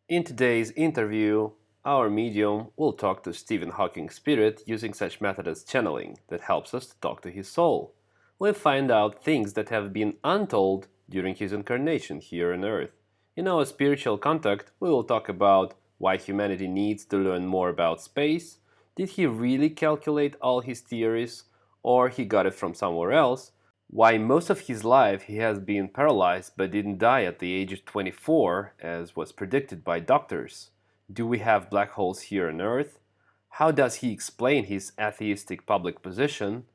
In today's interview, our medium will talk to Stephen Hawking's spirit using such method as channeling that helps us to talk to his soul. We'll find out things that have been untold during his incarnation here on Earth. In our spiritual contact, we will talk about why humanity needs to learn more about space. Did he really calculate all his theories, or he got it from somewhere else? Why most of his life he has been paralyzed but didn't die at the age of 24 as was predicted by doctors. Do we have black holes here on Earth? How does he explain his atheistic public position?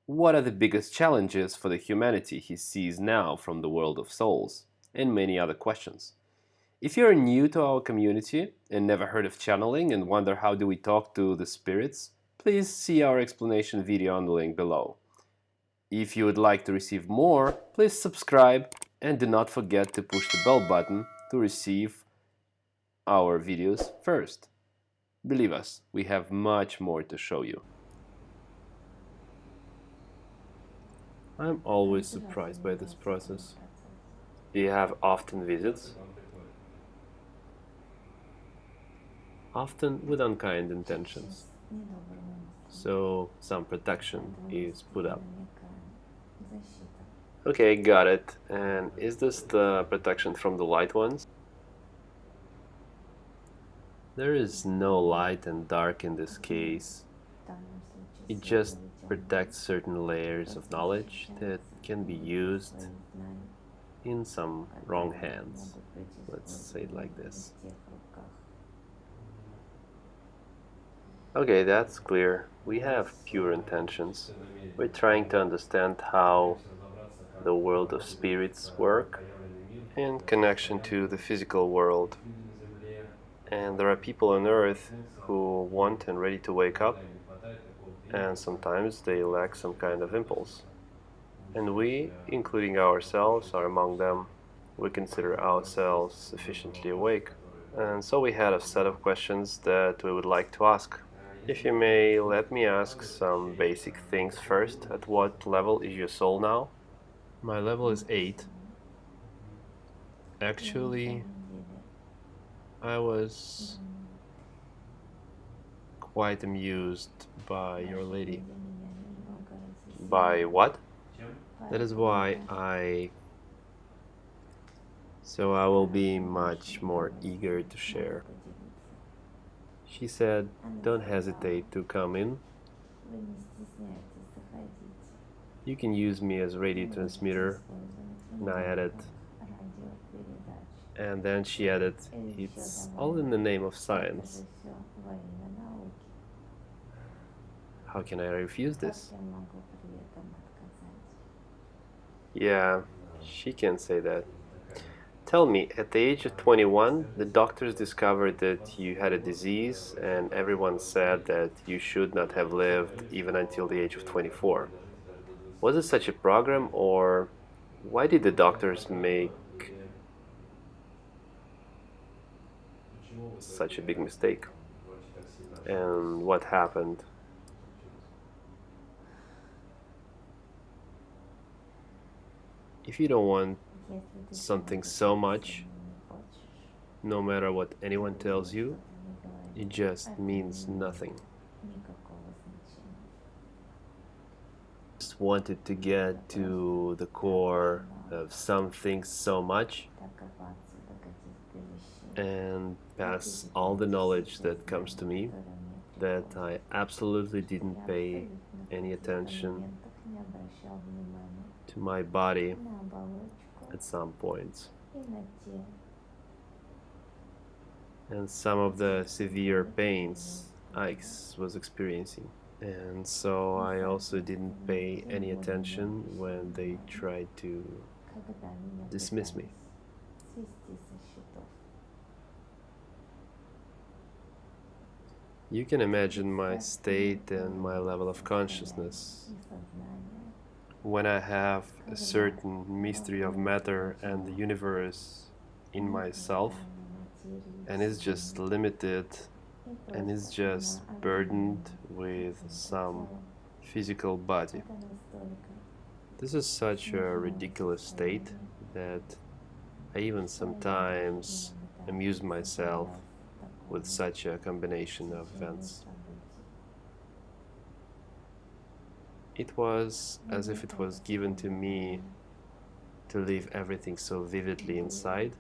What are the biggest challenges for the humanity he sees now from the world of souls? And many other questions. If you're new to our community and never heard of channeling and wonder how do we talk to the spirits, please see our explanation video on the link below. If you would like to receive more, please subscribe and do not forget to push the bell button to receive our videos first. Believe us, we have much more to show you. I'm always surprised by this process. Do you have often visits? Often with unkind intentions. So some protection is put up. Okay, got it. And is this the protection from the light ones? There is no light and dark in this case. It just protects certain layers of knowledge that can be used in some wrong hands. Let's say it like this. Okay, that's clear. We have pure intentions. We're trying to understand how the world of spirits work in connection to the physical world. And there are people on Earth who want and ready to wake up, and sometimes they lack some kind of impulse. And we, including ourselves, are among them. We consider ourselves sufficiently awake. And so we had a set of questions that we would like to ask. If you may, let me ask some basic things first. At what level is your soul now? My level is 8. Actually, I was quite amused by your lady. By what? That is why So I will be much more eager to share. She said, don't hesitate to come in. You can use me as radio transmitter. And I added, and then she added, it's all in the name of science. How can I refuse this? Yeah, she can say that. Tell me, at the age of 21, the doctors discovered that you had a disease and everyone said that you should not have lived even until the age of 24. Was it such a program, or why did the doctors make such a big mistake? And what happened? If you don't want something so much, no matter what anyone tells you, it just means nothing. Just wanted to get to the core of something so much and pass all the knowledge that comes to me that I absolutely didn't pay any attention to my body at some points. And some of the severe pains I was experiencing. And so I also didn't pay any attention when they tried to dismiss me. You can imagine my state and my level of consciousness when I have a certain mystery of matter and the universe in myself, and it's just limited and it's just burdened with some physical body. This is such a ridiculous state that I even sometimes amuse myself with such a combination of events. It was as if it was given to me to live everything so vividly inside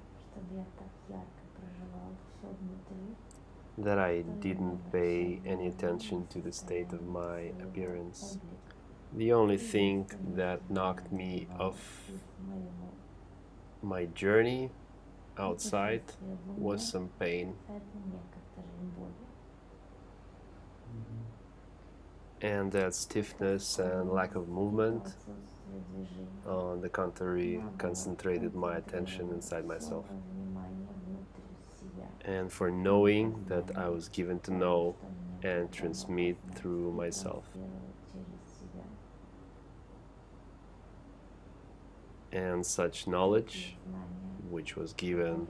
that I didn't pay any attention to the state of my appearance. The only thing that knocked me off my journey outside was some pain. And that stiffness and lack of movement, on the contrary, concentrated my attention inside myself. And for knowing that I was given to know and transmit through myself. And such knowledge, which was given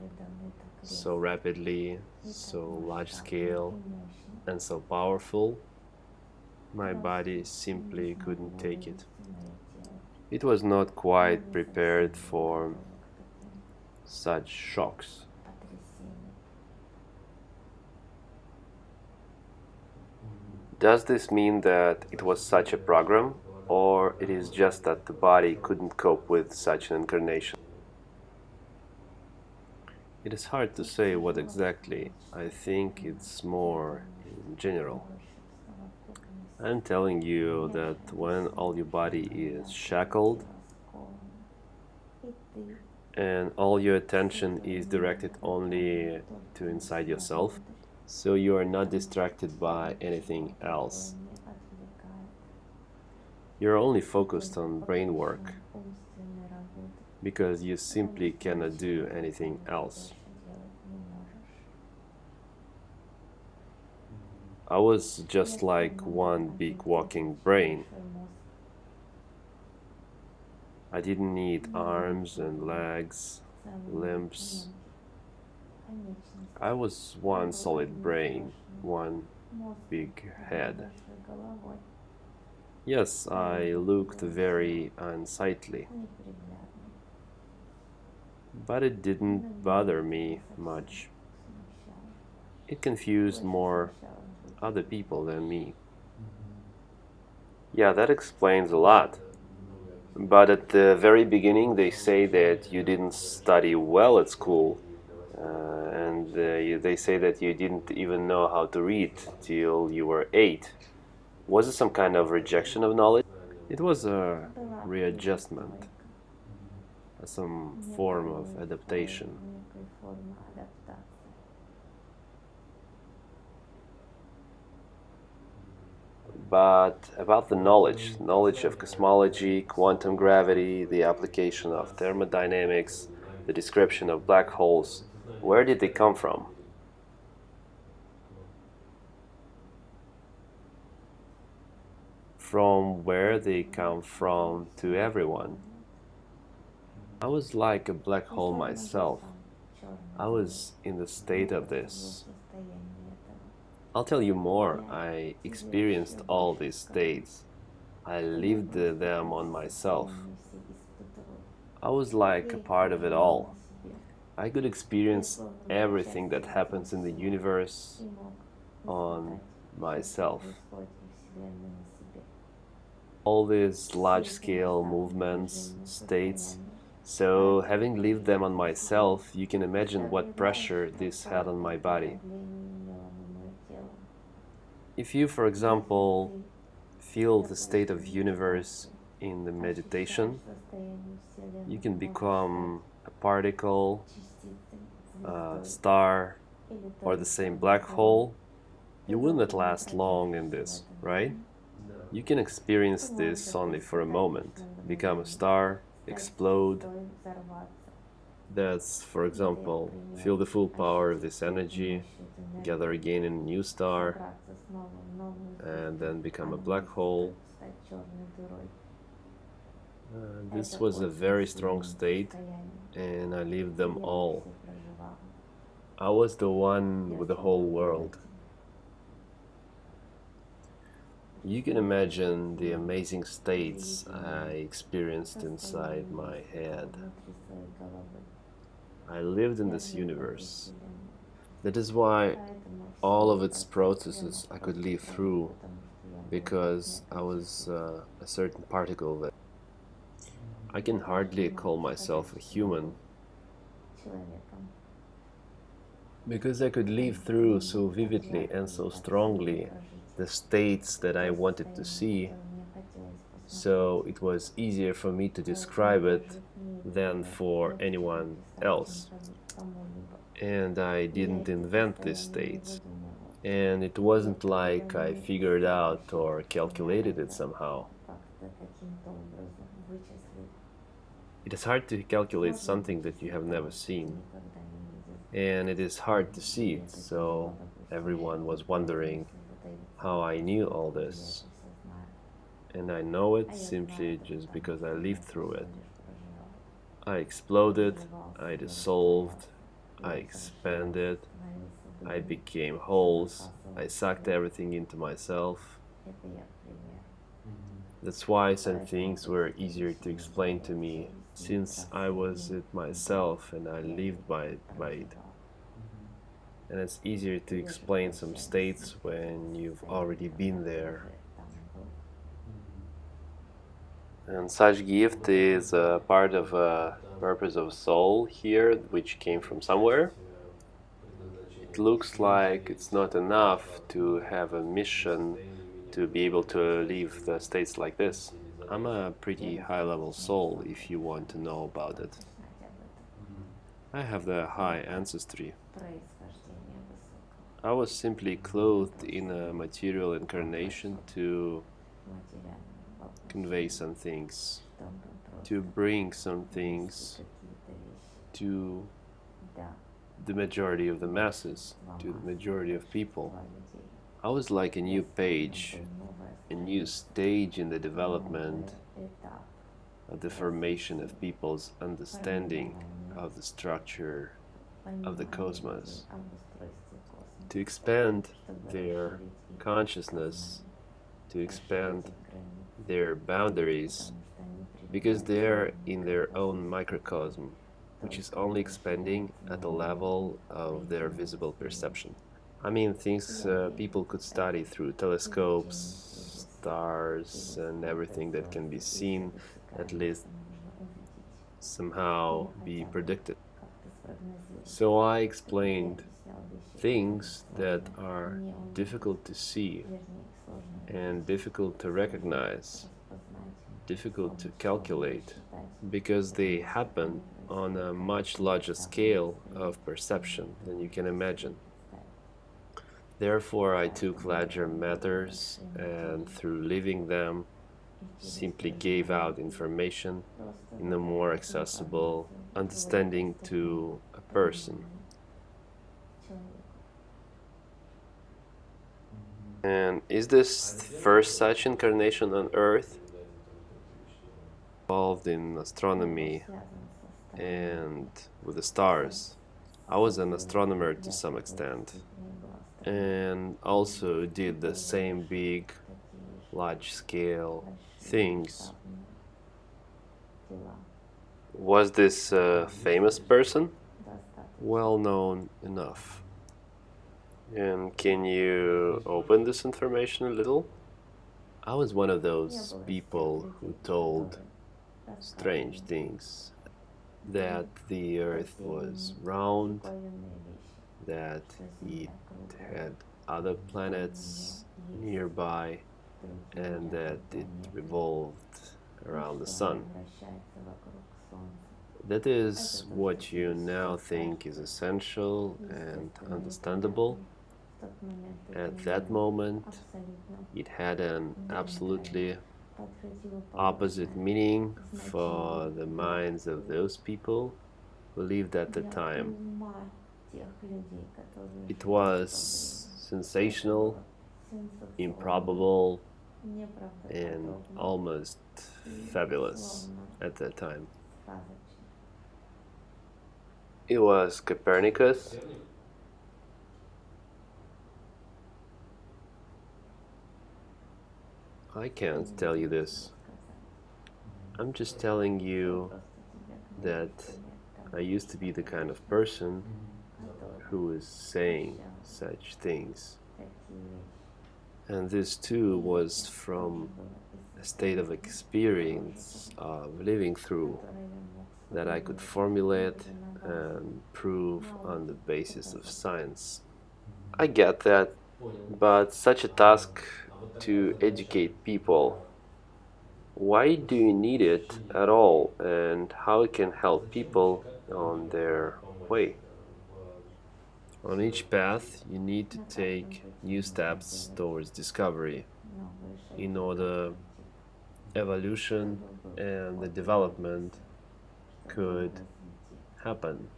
so rapidly, so large scale, and so powerful, my body simply couldn't take it. It was not quite prepared for such shocks. Does this mean that it was such a program, or it is just that the body couldn't cope with such an incarnation? It is hard to say what exactly. I think it's more in general. I'm telling you that when all your body is shackled and all your attention is directed only to inside yourself, so you are not distracted by anything else. You're only focused on brain work because you simply cannot do anything else. I was just like one big walking brain. I didn't need arms and legs, limbs. I was one solid brain, one big head. Yes, I looked very unsightly, but it didn't bother me much. It confused more other people than me. Yeah, that explains a lot. But at the very beginning, they say that you didn't study well at school, and they say that you didn't even know how to read till you were 8. Was it some kind of rejection of knowledge? It was a readjustment, some form of adaptation. But about the knowledge of cosmology, quantum gravity, the application of thermodynamics, the description of black holes, where did they come from? From where they come from to everyone. I was like a black hole myself. I was in the state of this. I'll tell you more. I experienced all these states. I lived them on myself. I was like a part of it all. I could experience everything that happens in the universe on myself. All these large-scale movements, states. So, having lived them on myself, you can imagine what pressure this had on my body. If you, for example, feel the state of universe in the meditation, you can become a particle, a star, or the same black hole. You will not last long in this, right? You can experience this only for a moment, become a star, explode. That's, for example, feel the full power of this energy, gather again in a new star, and then become a black hole. This was a very strong state, and I lived them all. I was the one with the whole world. You can imagine the amazing states I experienced inside my head. I lived in this universe. That is why all of its processes I could live through, because I was a certain particle that I can hardly call myself a human, because I could live through so vividly and so strongly the states that I wanted to see, so it was easier for me to describe it than for anyone else. And I didn't invent these states. And it wasn't like I figured out or calculated it somehow. It is hard to calculate something that you have never seen. And it is hard to see it, so everyone was wondering how I knew all this. And I know it simply just because I lived through it. I exploded, I dissolved, I expanded, I became holes, I sucked everything into myself. That's why some things were easier to explain to me, since I was it myself and I lived by it. And it's easier to explain some states when you've already been there. And such gift is a part of a purpose of soul here, which came from somewhere. It looks like it's not enough to have a mission to be able to live the states like this. I'm a pretty high-level soul, if you want to know about it. I have the high ancestry. I was simply clothed in a material incarnation to convey some things, to bring some things to the majority of the masses, to the majority of people. I was like a new page, a new stage in the development of the formation of people's understanding of the structure of the cosmos, to expand their consciousness, to expand their boundaries, because they are in their own microcosm, which is only expanding at the level of their visible perception. I mean, things people could study through telescopes, stars, and everything that can be seen, at least somehow be predicted. So I explained things that are difficult to see and difficult to recognize, difficult to calculate, because they happen on a much larger scale of perception than you can imagine. Therefore, I took larger matters and through living them, simply gave out information in a more accessible understanding to a person. And is this first such incarnation on Earth? Involved in astronomy and with the stars. I was an astronomer to some extent, and also did the same big, large-scale things. Was this a famous person? Well known enough. And can you open this information a little? I was one of those people who told strange things. That the Earth was round, that it had other planets nearby, and that it revolved around the sun. That is what you now think is essential and understandable. At that moment, it had an absolutely opposite meaning for the minds of those people who lived at the time. It was sensational, improbable, and almost fabulous at that time. It was Copernicus. I can't tell you this. I'm just telling you that I used to be the kind of person who is saying such things. And this too was from a state of experience of living through that I could formulate and prove on the basis of science. I get that, but such a task to educate people, why do you need it at all, and how it can help people on their way? On each path, you need to take new steps towards discovery in order evolution and the development could happen.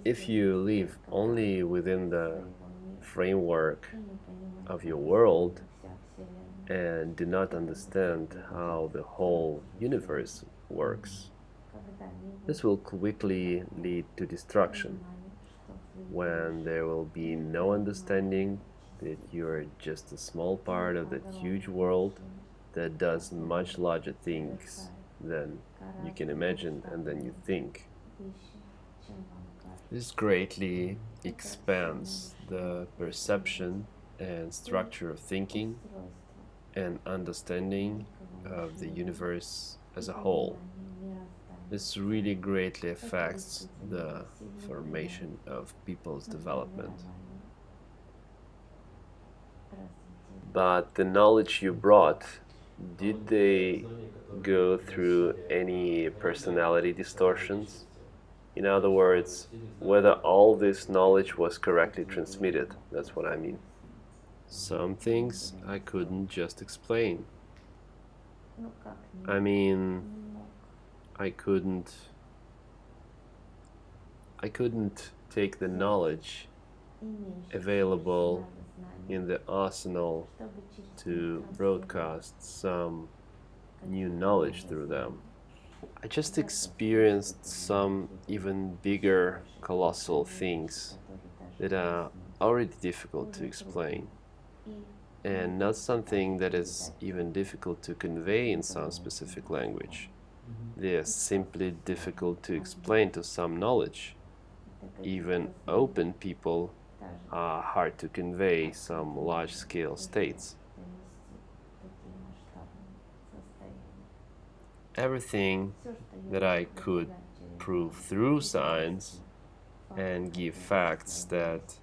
If you live only within the framework of your world and do not understand how the whole universe works, this will quickly lead to destruction when there will be no understanding that you are just a small part of that huge world that does much larger things than you can imagine and than you think. This greatly expands the perception and structure of thinking and understanding of the universe as a whole. This really greatly affects the formation of people's development. But the knowledge you brought, did they go through any personality distortions? In other words, whether all this knowledge was correctly transmitted, that's what I mean. Some things I couldn't just explain. I mean, I couldn't take the knowledge available in the arsenal to broadcast some new knowledge through them. I just experienced some even bigger, colossal things that are already difficult to explain, and not something that is even difficult to convey in some specific language. They are simply difficult to explain to some knowledge. Even open people are hard to convey some large-scale states. Everything that I could prove through science and give facts that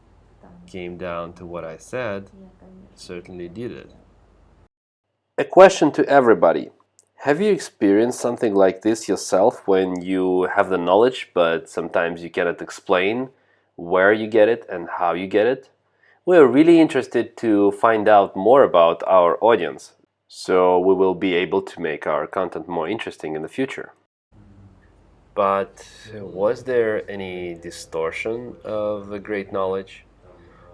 came down to what I said certainly did it. A question to everybody. Have you experienced something like this yourself when you have the knowledge, but sometimes you cannot explain where you get it and how you get it? We're really interested to find out more about our audience, so we will be able to make our content more interesting in the future. But was there any distortion of the great knowledge?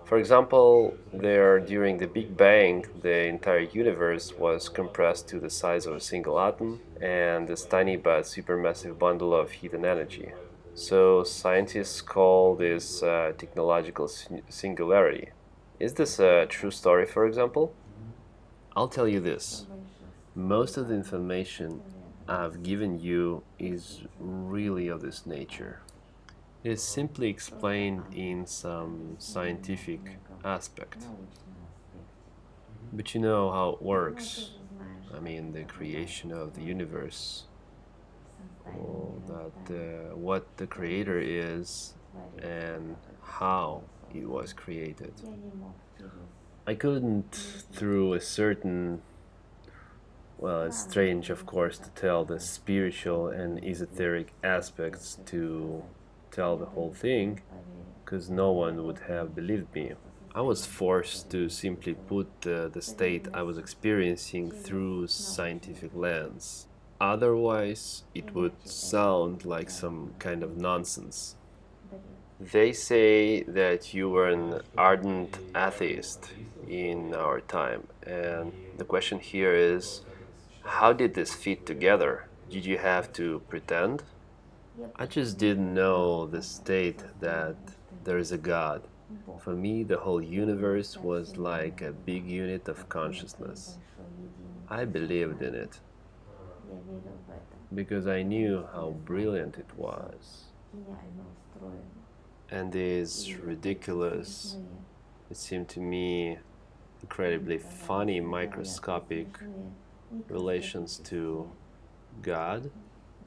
For example, during the Big Bang, the entire universe was compressed to the size of a single atom and this tiny but supermassive bundle of heat and energy. So scientists call this technological singularity. Is this a true story, for example? I'll tell you this. Most of the information I've given you is really of this nature. It is simply explained in some scientific aspect. But you know how it works. I mean, the creation of the universe, or what the creator is and how it was created. I couldn't, through a certain, well, it's strange, of course, to tell the spiritual and esoteric aspects to tell the whole thing, because no one would have believed me. I was forced to simply put the state I was experiencing through scientific lens. Otherwise, it would sound like some kind of nonsense. They say that you were an ardent atheist in our time, and the question here is, how did this fit together? Did you have to pretend? I just didn't know the state that there is a God. For me, the whole universe was like a big unit of consciousness. I believed in it. because I knew how brilliant it was. And these ridiculous, it seemed to me, incredibly funny microscopic relations to God,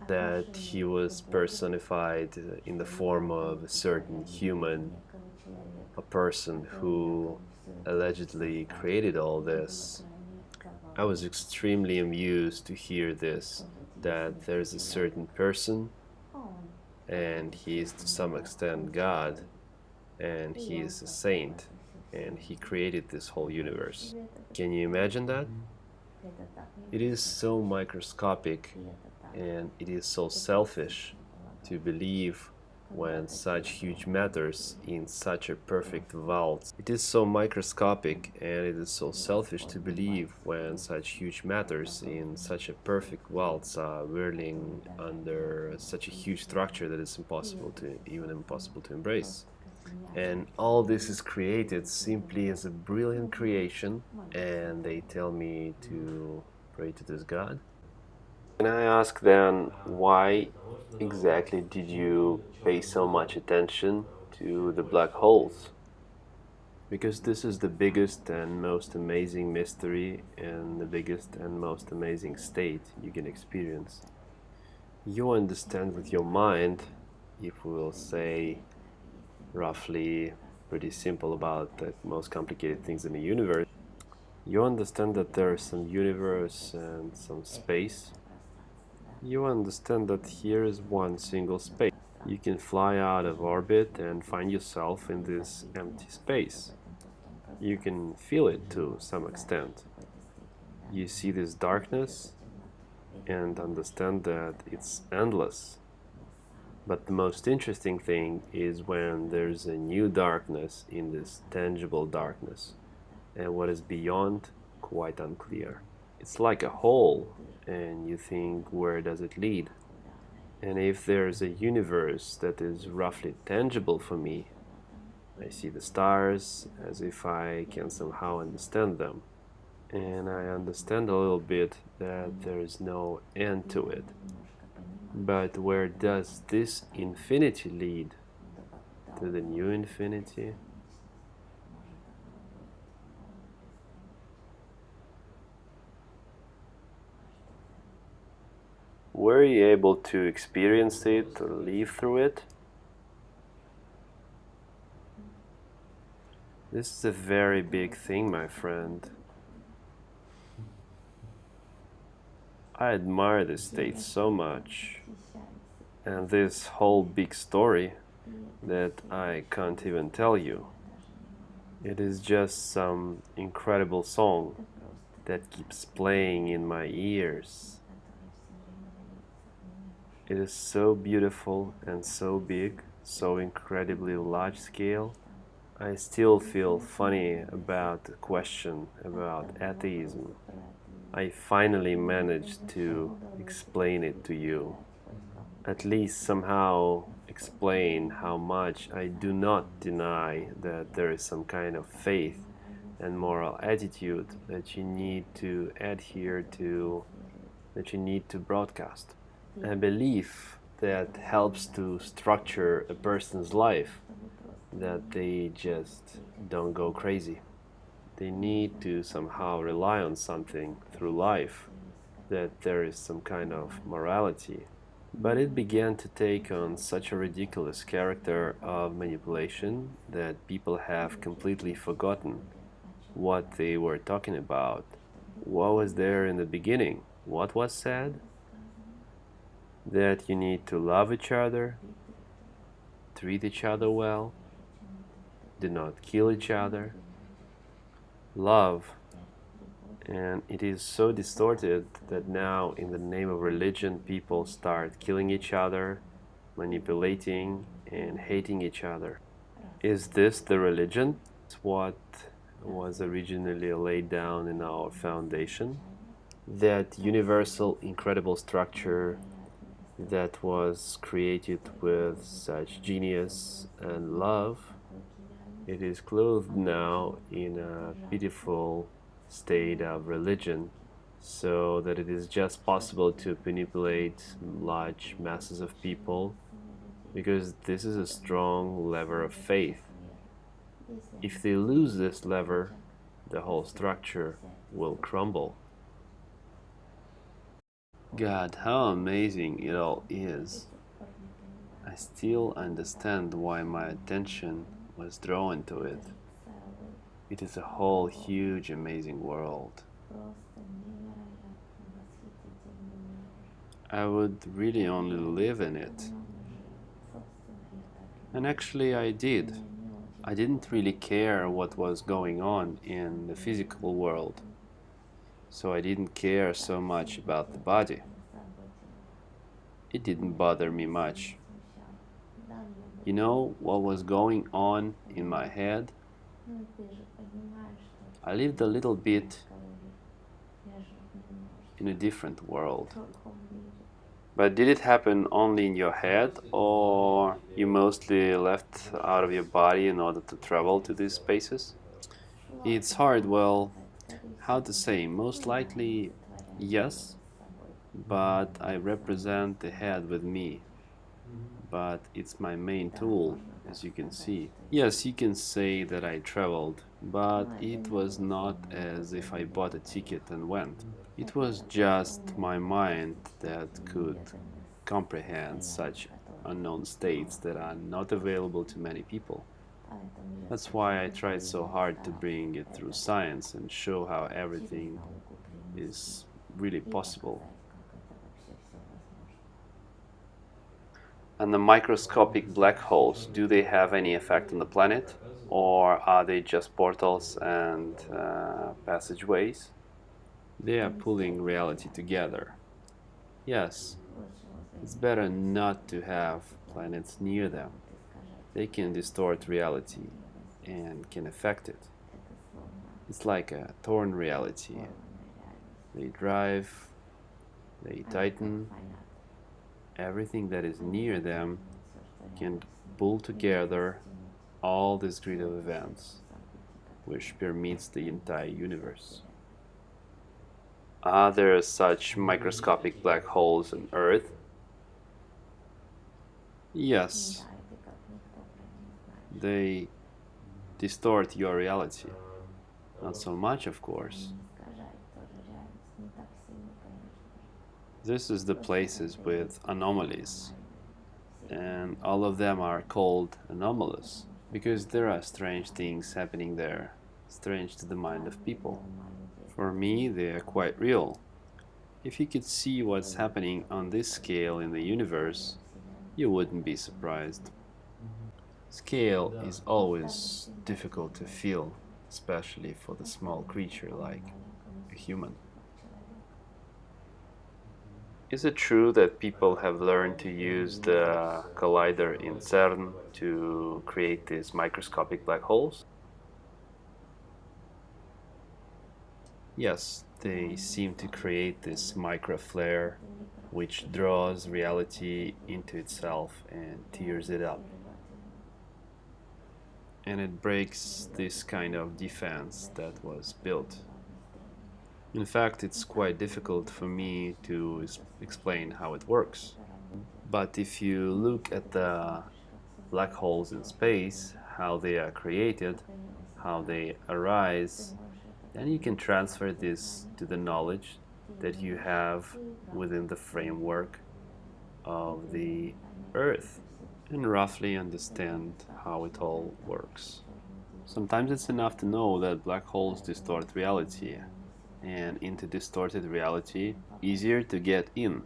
that he was personified in the form of a certain human, a person who allegedly created all this. I was extremely amused to hear this, that there's a certain person and he is to some extent God, and he is a saint, and he created this whole universe. Can you imagine that? It is so microscopic and it is so selfish to believe when such huge matters in such a perfect waltz. It is so microscopic and it is so selfish to believe when such huge matters in such a perfect waltz are whirling under such a huge structure that is even impossible to embrace. And all this is created simply as a brilliant creation, and they tell me to pray to this God. Can I ask then, why exactly did you pay so much attention to the black holes? Because this is the biggest and most amazing mystery and the biggest and most amazing state you can experience. You understand with your mind, if we will say roughly pretty simple about the most complicated things in the universe, you understand that there is some universe and some space. You understand that here is one single space. You can fly out of orbit and find yourself in this empty space. You can feel it to some extent. You see this darkness and understand that it's endless. But the most interesting thing is when there's a new darkness in this tangible darkness, and what is beyond, quite unclear. It's like a hole, and you think, where does it lead? And if there's a universe that is roughly tangible for me, I see the stars as if I can somehow understand them. And I understand a little bit that there is no end to it. But where does this infinity lead? To the new infinity? Were you able to experience it or live through it? This is a very big thing, my friend. I admire this state so much, and this whole big story that I can't even tell you. It is just some incredible song that keeps playing in my ears. It is so beautiful and so big, so incredibly large scale. I still feel funny about the question about atheism. I finally managed to explain it to you. At least somehow explain how much I do not deny that there is some kind of faith and moral attitude that you need to adhere to, that you need to broadcast. A belief that helps to structure a person's life, that they just don't go crazy. They need to somehow rely on something through life, that there is some kind of morality. But it began to take on such a ridiculous character of manipulation that people have completely forgotten what they were talking about. What was there in the beginning? What was said? That you need to love each other, treat each other well, do not kill each other, love. And it is so distorted that now, in the name of religion, people start killing each other, manipulating and hating each other. Is this the religion? It's what was originally laid down in our foundation? That universal, incredible structure that was created with such genius and love, it is clothed now in a pitiful state of religion so that it is just possible to manipulate large masses of people, because this is a strong lever of faith. If they lose this lever, the whole structure will crumble. God, how amazing it all is. I still understand why my attention was drawn to it. It is a whole huge, amazing world. I would really only live in it. And actually, I did. I didn't really care what was going on in the physical world, so I didn't care so much about the body. It didn't bother me much. You know what was going on in my head? I lived a little bit in a different world. But did it happen only in your head, or you mostly left out of your body in order to travel to these spaces? It's hard, well, how to say, most likely yes, but I represent the head with me. But it's my main tool, as you can see. Yes, you can say that I traveled, but it was not as if I bought a ticket and went. It was just my mind that could comprehend such unknown states that are not available to many people. That's why I tried so hard to bring it through science and show how everything is really possible. And the microscopic black holes, do they have any effect on the planet? Or are they just portals and passageways? They are pulling reality together. Yes, it's better not to have planets near them. They can distort reality and can affect it. It's like a torn reality. They drive, they tighten. Everything that is near them can pull together all this grid of events, which permeates the entire universe. Are there such microscopic black holes on Earth? Yes, they distort your reality. Not so much, of course. This is the places with anomalies, and all of them are called anomalous because there are strange things happening there, strange to the mind of people. For me, they are quite real. If you could see what's happening on this scale in the universe, you wouldn't be surprised. Scale is always difficult to feel, especially for the small creature like a human. Is it true that people have learned to use the collider in CERN to create these microscopic black holes? Yes, they seem to create this microflare which draws reality into itself and tears it up. And it breaks this kind of defense that was built. In fact, it's quite difficult for me to explain how it works. But if you look at the black holes in space, how they are created, how they arise, then you can transfer this to the knowledge that you have within the framework of the Earth and roughly understand how it all works. Sometimes it's enough to know that black holes distort reality, and into distorted reality, easier to get in.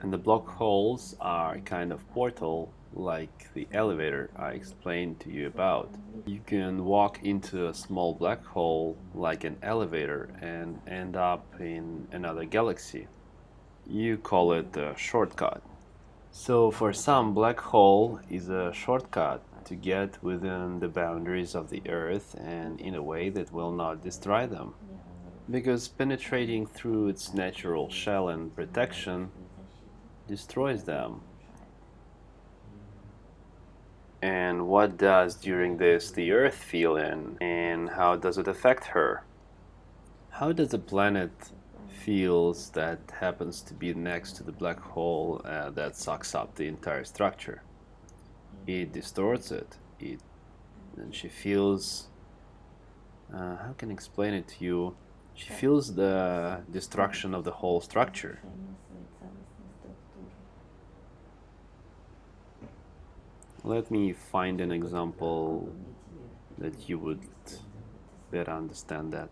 And the black holes are a kind of portal, like the elevator I explained to you about. You can walk into a small black hole like an elevator and end up in another galaxy. You call it a shortcut. So for some, black hole is a shortcut to get within the boundaries of the Earth and in a way that will not destroy them. Because penetrating through its natural shell and protection destroys them. And what does during this the Earth feel in, and how does it affect her? How does the planet feels that happens to be next to the black hole that sucks up the entire structure. It distorts it. And she feels. How can I explain it to you? She feels the destruction of the whole structure. Let me find an example that you would better understand that.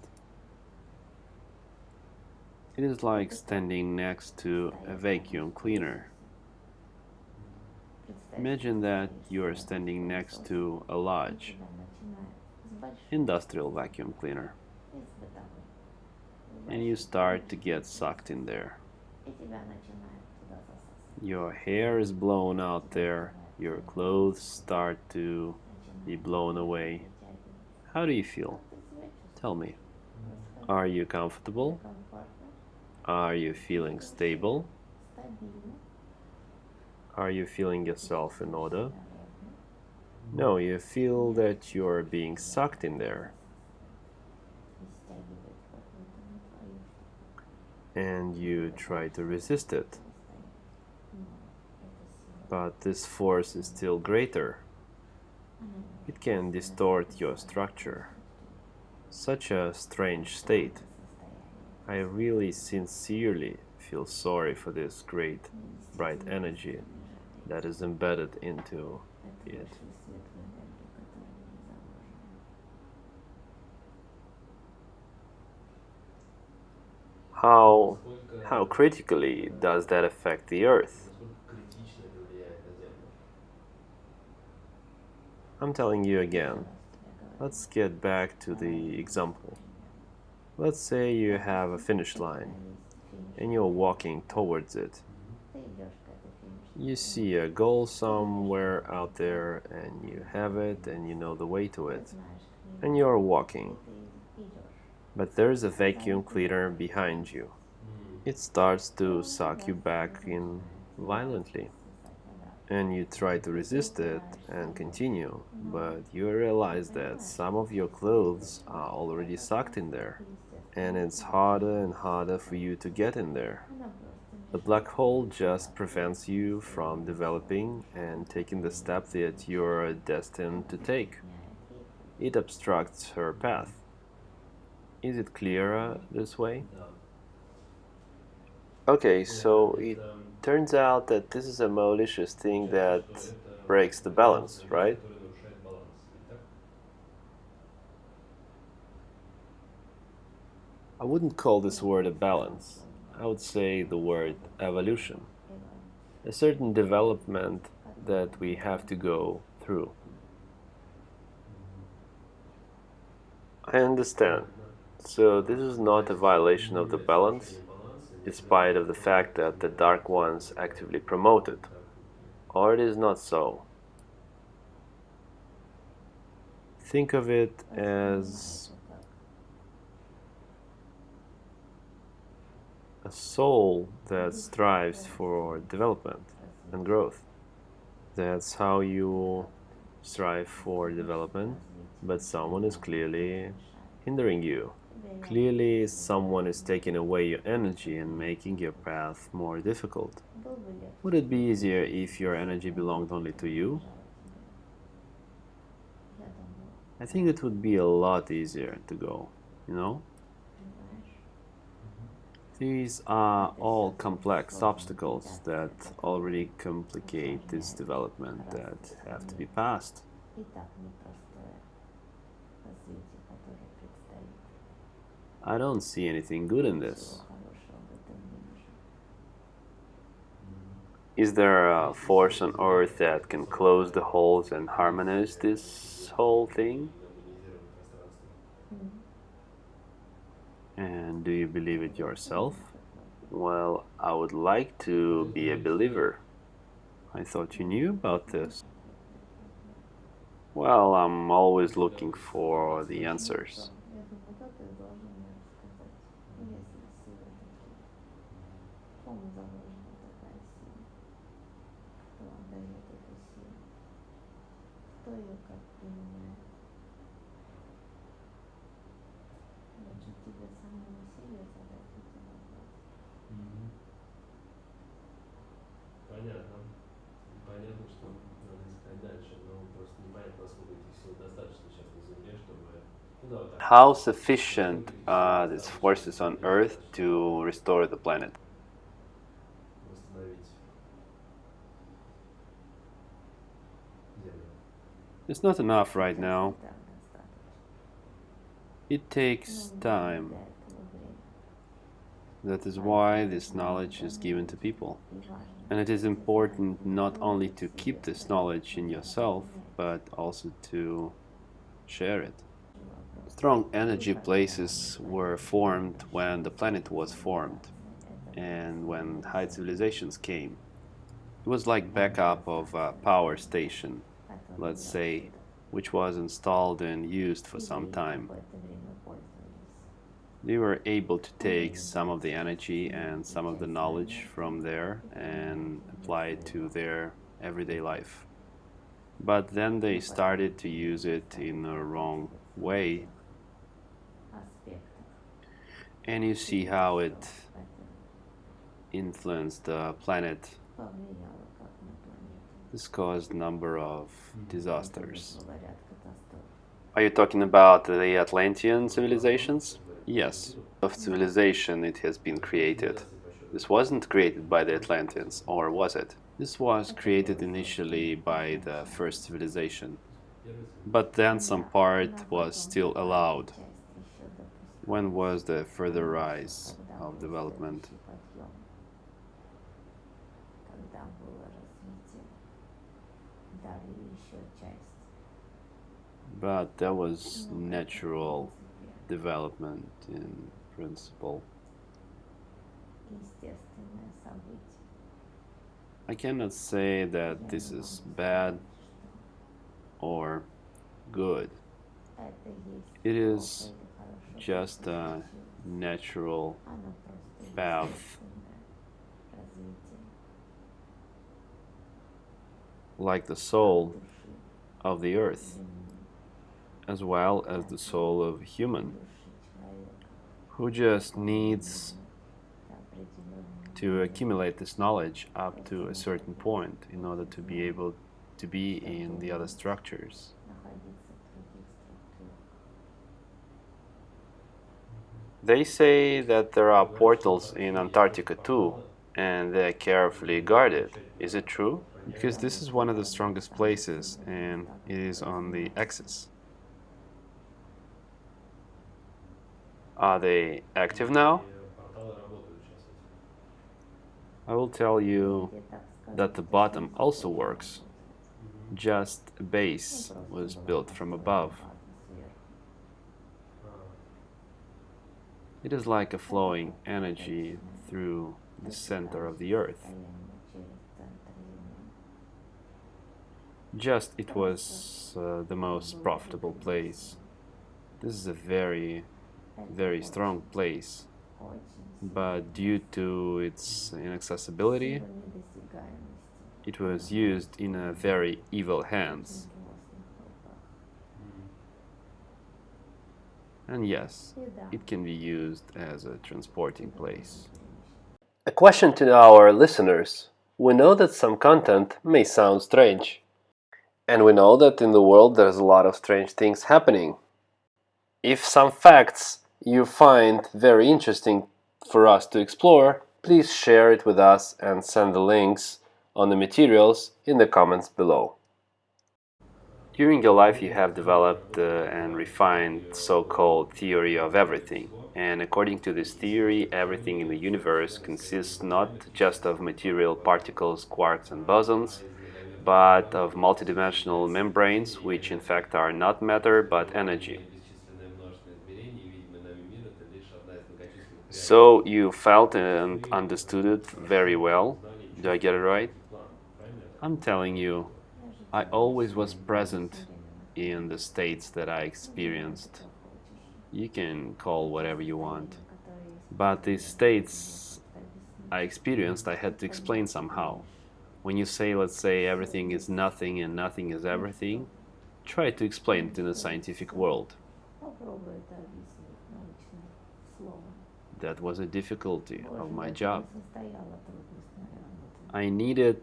It is like standing next to a vacuum cleaner. Imagine that you are standing next to a large industrial vacuum cleaner and you start to get sucked in there. Your hair is blown out there, your clothes start to be blown away. How do you feel? Tell me. Are you comfortable? Are you feeling stable? Are you feeling yourself in order? No, you feel that you're being sucked in there. And you try to resist it. But this force is still greater. It can distort your structure. Such a strange state. I really sincerely feel sorry for this great, bright energy that is embedded into it. How critically does that affect the Earth? I'm telling you again. Let's get back to the example. Let's say you have a finish line and you're walking towards it. You see a goal somewhere out there and you have it and you know the way to it. And you're walking. But there's a vacuum cleaner behind you. It starts to suck you back in violently. And you try to resist it and continue, but you realize that some of your clothes are already sucked in there. And it's harder and harder for you to get in there. The black hole just prevents you from developing and taking the step that you're destined to take. It obstructs her path. Is it clearer this way? Okay, so it turns out that this is a malicious thing that breaks the balance, right? I wouldn't call this word a balance. I would say the word evolution. A certain development that we have to go through. I understand. So this is not a violation of the balance, despite of the fact that the dark ones actively promote it. Or it is not so. Think of it as a soul that strives for development and growth. That's how you strive for development, but someone is clearly hindering you. Clearly, someone is taking away your energy and making your path more difficult. Would it be easier if your energy belonged only to you? I think it would be a lot easier to go, you know? These are all complex obstacles that already complicate this development that have to be passed. I don't see anything good in this. Is there a force on Earth that can close the holes and harmonize this whole thing? And do you believe it yourself? Well, I would like to be a believer. I thought you knew about this. Well, I'm always looking for the answers. Понятно. Понятно, что надо искать дальше, но просто непонятно, насколько этих сил достаточно сейчас на Земле, чтобы... Ну да, вот так. How sufficient are these forces on Earth to restore the planet? Восстановить Землю. It's not enough right now. It takes time. That is why this knowledge is given to people. And it is important not only to keep this knowledge in yourself, but also to share it. Strong energy places were formed when the planet was formed and when high civilizations came. It was like backup of a power station, let's say, which was installed and used for some time. They were able to take some of the energy and some of the knowledge from there and apply it to their everyday life. But then they started to use it in a wrong way. And you see how it influenced the planet. This caused a number of disasters. Are you talking about the Atlantean civilizations? Yes, of civilization it has been created. This wasn't created by the Atlanteans, or was it? This was created initially by the first civilization, but then some part was still allowed. When was the further rise of development? But that was natural development in principle. I cannot say that this is bad or good. It is just a natural path, like the soul of the earth, as well as the soul of a human, who just needs to accumulate this knowledge up to a certain point in order to be able to be in the other structures. They say that there are portals in Antarctica too, and they're carefully guarded. Is it true? Because this is one of the strongest places, and it is on the axis. Are they active now? I will tell you that the bottom also works. Just a base was built from above. It is like a flowing energy through the center of the earth. Just it was the most profitable place. This is a very strong place, but due to its inaccessibility, it was used in a very evil hands. And yes, it can be used as a transporting place. A question to our listeners. We know that some content may sound strange. And we know that in the world there's a lot of strange things happening. If some facts you find very interesting for us to explore, please share it with us and send the links on the materials in the comments below. During your life you have developed and refined so-called theory of everything. And according to this theory, everything in the universe consists not just of material particles, quarks and bosons, but of multidimensional membranes, which in fact are not matter but energy. So you felt and understood it very well. Do I get it right? I'm telling you, I always was present in the states that I experienced. You can call whatever you want. But the states I experienced, I had to explain somehow. When you say, let's say, everything is nothing and nothing is everything, try to explain it in a scientific world. That was a difficulty of my job. I needed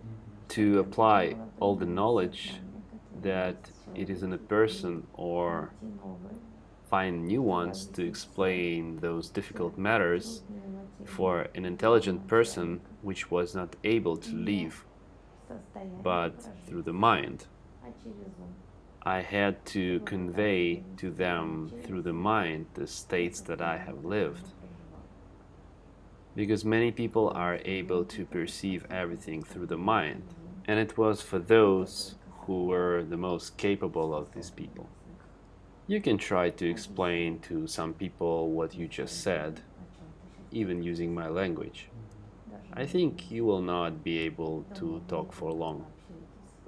to apply all the knowledge that it is in a person or find new ones to explain those difficult matters for an intelligent person which was not able to live but through the mind. I had to convey to them through the mind the states that I have lived. Because many people are able to perceive everything through the mind, and it was for those who were the most capable of these people. You can try to explain to some people what you just said, even using my language. I think you will not be able to talk for long.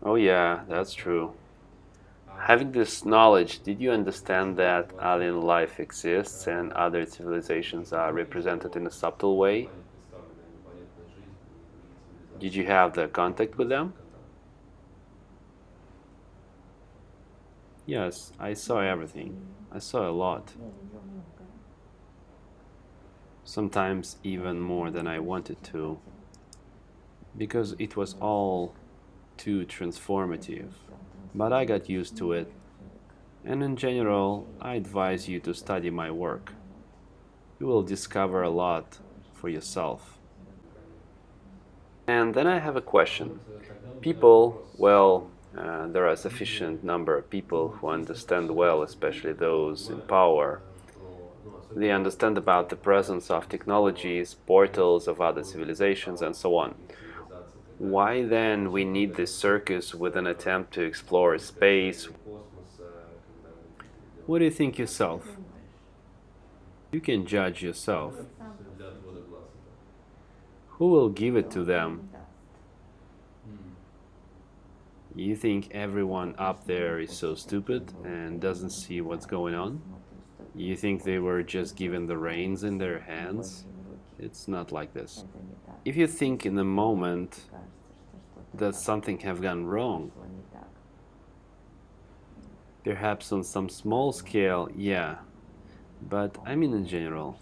Oh yeah, that's true. Having this knowledge, did you understand that alien life exists and other civilizations are represented in a subtle way? Did you have the contact with them? Yes, I saw everything. I saw a lot. Sometimes even more than I wanted to, because it was all too transformative. But I got used to it, and in general, I advise you to study my work. You will discover a lot for yourself. And then I have a question. People, well, there are a sufficient number of people who understand well, especially those in power. They understand about the presence of technologies, portals of other civilizations, and so on. Why then we need this circus with an attempt to explore space? What do you think yourself? You can judge yourself. Who will give it to them? You think everyone up there is so stupid and doesn't see what's going on? You think they were just given the reins in their hands? It's not like this. If you think in the moment that something have gone wrong, perhaps on some small scale, yeah, but I mean in general.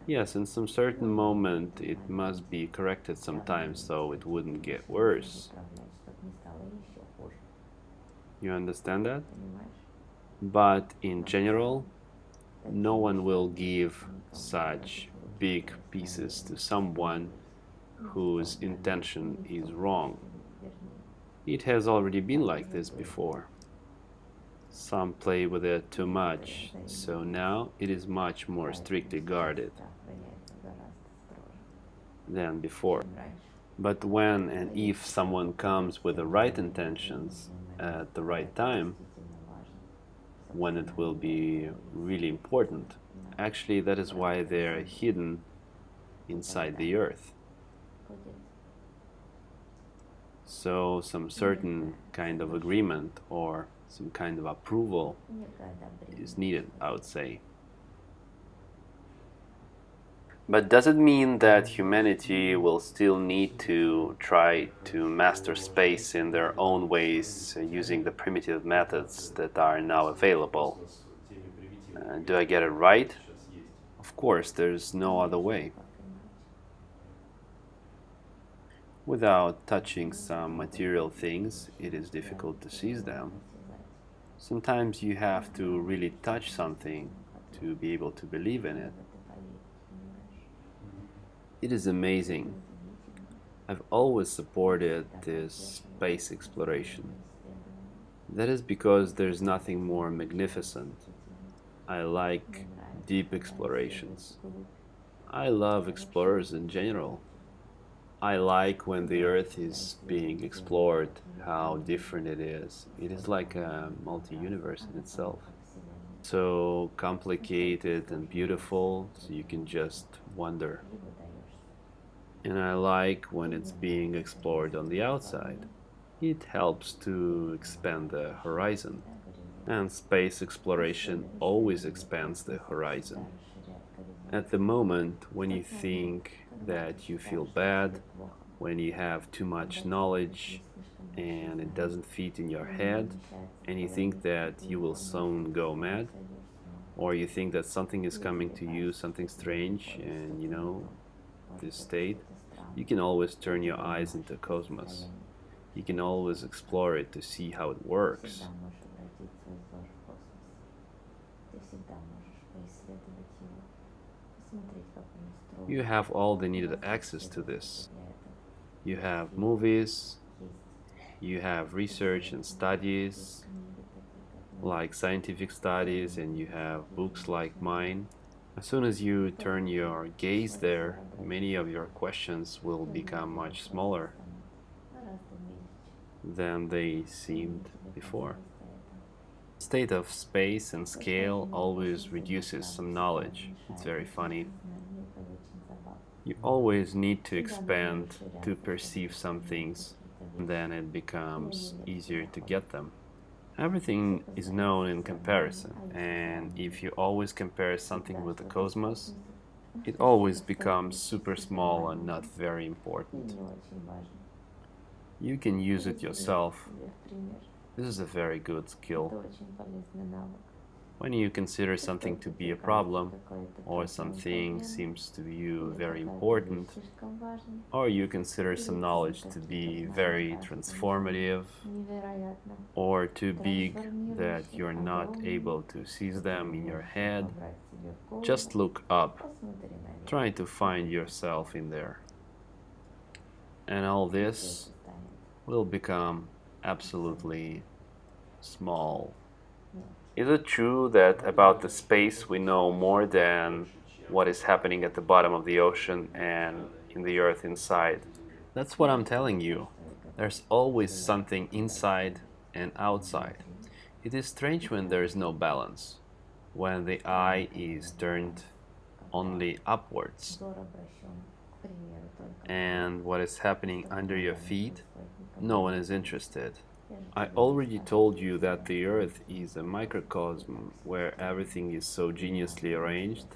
Yes, in some certain moment it must be corrected sometimes so it wouldn't get worse. You understand that? But in general, no one will give such big pieces to someone whose intention is wrong. It has already been like this before. Some play with it too much, so now it is much more strictly guarded than before. But when and if someone comes with the right intentions at the right time, when it will be really important, actually that is why they're hidden inside the earth. So some certain kind of agreement or some kind of approval is needed, I would say. But does it mean that humanity will still need to try to master space in their own ways using the primitive methods that are now available? Do I get it right? Of course, there's no other way. Without touching some material things, it is difficult to seize them. Sometimes you have to really touch something to be able to believe in it. It is amazing. I've always supported this space exploration. That is because there's nothing more magnificent. I like deep explorations. I love explorers in general. I like when the Earth is being explored, how different it is. It is like a multi-universe in itself. So complicated and beautiful, so you can just wonder. And I like when it's being explored on the outside. It helps to expand the horizon. And space exploration always expands the horizon. At the moment when you think that you feel bad, when you have too much knowledge and it doesn't fit in your head, and you think that you will soon go mad, or you think that something is coming to you, something strange, and this state, you can always turn your eyes into the cosmos. You can always explore it to see how it works. You have all the needed access to this. You have movies, you have research and studies, like scientific studies, and you have books like mine. As soon as you turn your gaze there, many of your questions will become much smaller than they seemed before. The state of space and scale always reduces some knowledge. It's very funny. You always need to expand to perceive some things, and then it becomes easier to get them. Everything is known in comparison, and if you always compare something with the cosmos, it always becomes super small and not very important. You can use it yourself. This is a very good skill. When you consider something to be a problem, or something seems to you very important, or you consider some knowledge to be very transformative, or too big that you're not able to seize them in your head, just look up. Try to find yourself in there. And all this will become absolutely small. Is it true that about the space we know more than what is happening at the bottom of the ocean and in the earth inside? That's what I'm telling you. There's always something inside and outside. It is strange when there is no balance, when the eye is turned only upwards. And what is happening under your feet, no one is interested. I already told you that the Earth is a microcosm where everything is so geniusly arranged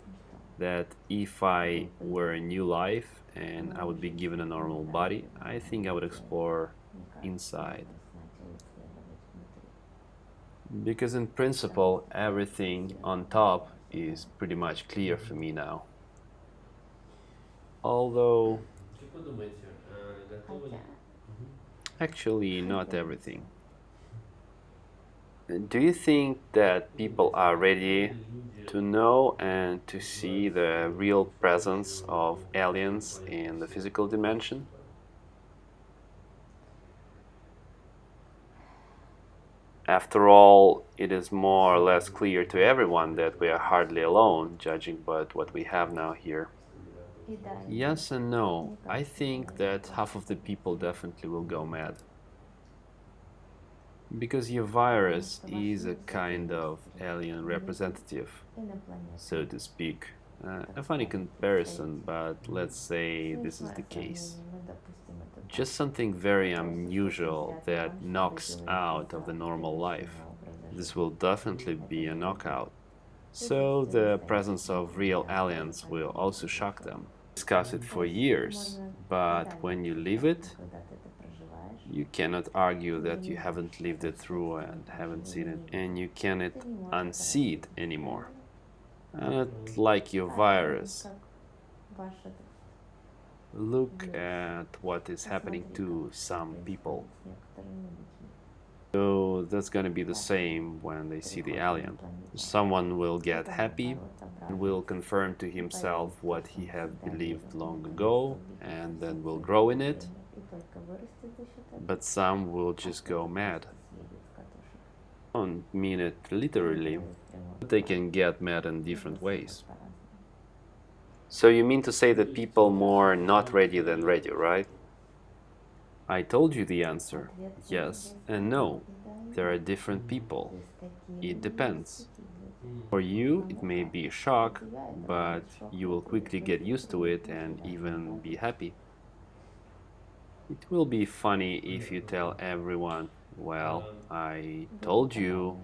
that if I were a new life and I would be given a normal body, I think I would explore inside. Because in principle, everything on top is pretty much clear for me now. Although, actually, not everything. Do you think that people are ready to know and to see the real presence of aliens in the physical dimension? After all, it is more or less clear to everyone that we are hardly alone, judging by what we have now here. Yes and no. I think that half of the people definitely will go mad. Because your virus is a kind of alien representative, so to speak. A funny comparison, but let's say this is the case. Just something very unusual that knocks out of the normal life. This will definitely be a knockout. So the presence of real aliens will also shock them. Discuss it for years, but when you live it, you cannot argue that you haven't lived it through and haven't seen it, and you cannot unsee it anymore. Not like your virus. Look at what is happening to some people. So that's gonna be the same when they see the alien. Someone will get happy and will confirm to himself what he had believed long ago and then will grow in it. But some will just go mad. I don't mean it literally, but they can get mad in different ways. So you mean to say that people more not ready than ready, right? I told you the answer. Yes and no. There are different people. It depends. For you, it may be a shock, but you will quickly get used to it and even be happy. It will be funny if you tell everyone, well, I told you.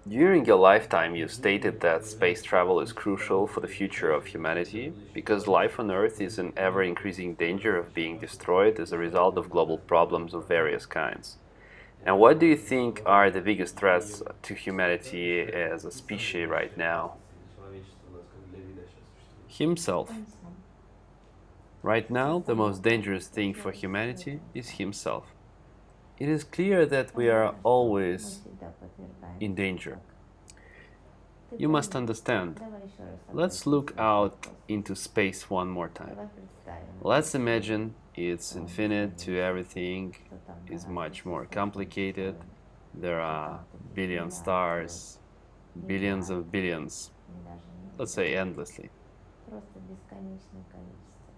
During your lifetime, you stated that space travel is crucial for the future of humanity because life on Earth is in ever-increasing danger of being destroyed as a result of global problems of various kinds. And what do you think are the biggest threats to humanity as a species right now? Himself. Right now, the most dangerous thing for humanity is himself. It is clear that we are always in danger. You must understand. Let's look out into space one more time. Let's imagine it's infinite to everything is much more complicated. There are billion stars, billions of billions, let's say endlessly.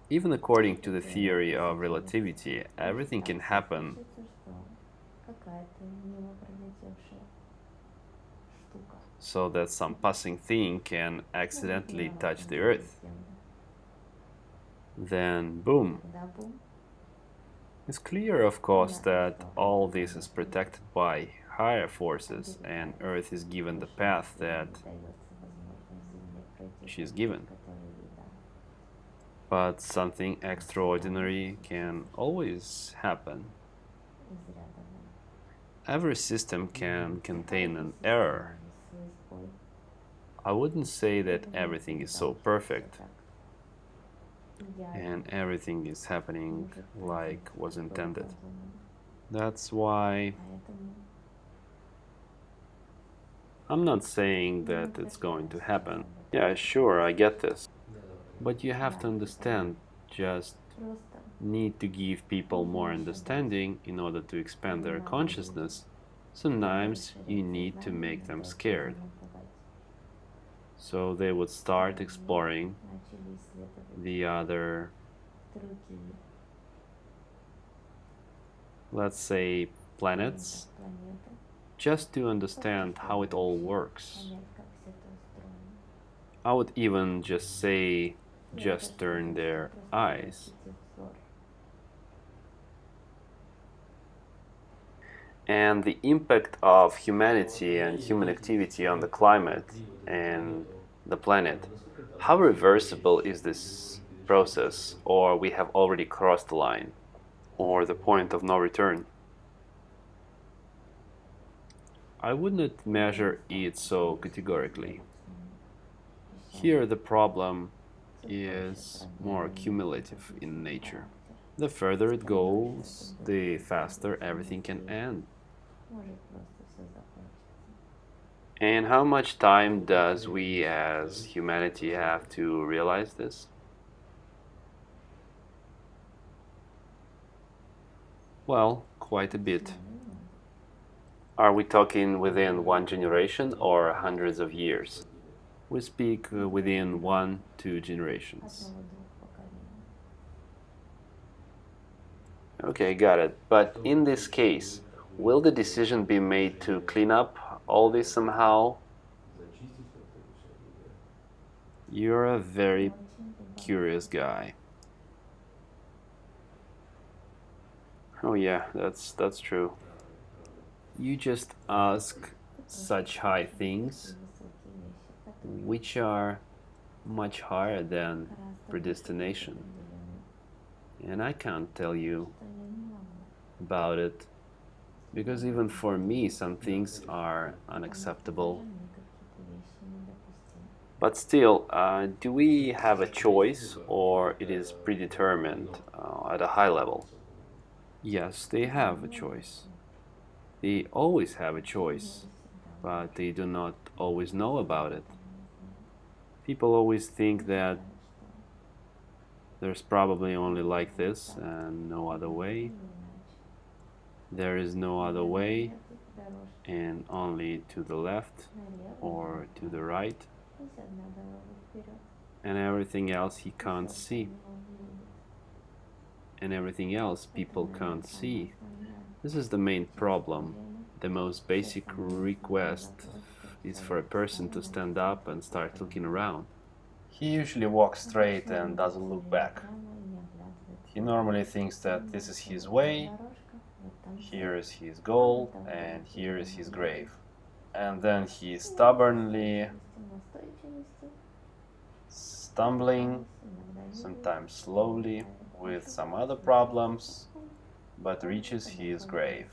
Even according to the theory of relativity, everything can happen. So that some passing thing can accidentally touch the Earth. Then, boom. It's clear, of course, that all this is protected by higher forces, and Earth is given the path that she's given. But something extraordinary can always happen. Every system can contain an error. I wouldn't say that everything is so perfect and everything is happening like was intended. That's why I'm not saying that it's going to happen. Yeah, sure, I get this. But you have to understand, just need to give people more understanding in order to expand their consciousness. Sometimes you need to make them scared. So they would start exploring the other, let's say, planets, just to understand how it all works. I would even just say, just turn their eyes. And the impact of humanity and human activity on the climate and the planet. How reversible is this process, or we have already crossed the line, or the point of no return? I would not measure it so categorically. Here the problem is more cumulative in nature. The further it goes, the faster everything can end. And how much time does we as humanity have to realize this? Well, quite a bit. Are we talking within one generation or hundreds of years? We speak within 1-2 generations. Okay, got it. But in this case, will the decision be made to clean up all this somehow? You're a very curious guy. Oh yeah, that's true. You just ask such high things, which are much higher than predestination. And I can't tell you about it, because even for me some things are unacceptable. But still, do we have a choice, or it is predetermined at a high level? Yes, they have a choice. They always have a choice, but they do not always know about it. People always think that there's probably only like this and no other way. There is no other way, and only to the left or to the right, and everything else he can't see, and everything else people can't see. This is the main problem. The most basic request is for a person to stand up and start looking around. He usually walks straight and doesn't look back. He normally thinks that this is his way, here is his goal, and here is his grave. And then he stubbornly, stumbling, sometimes slowly, with some other problems, but reaches his grave.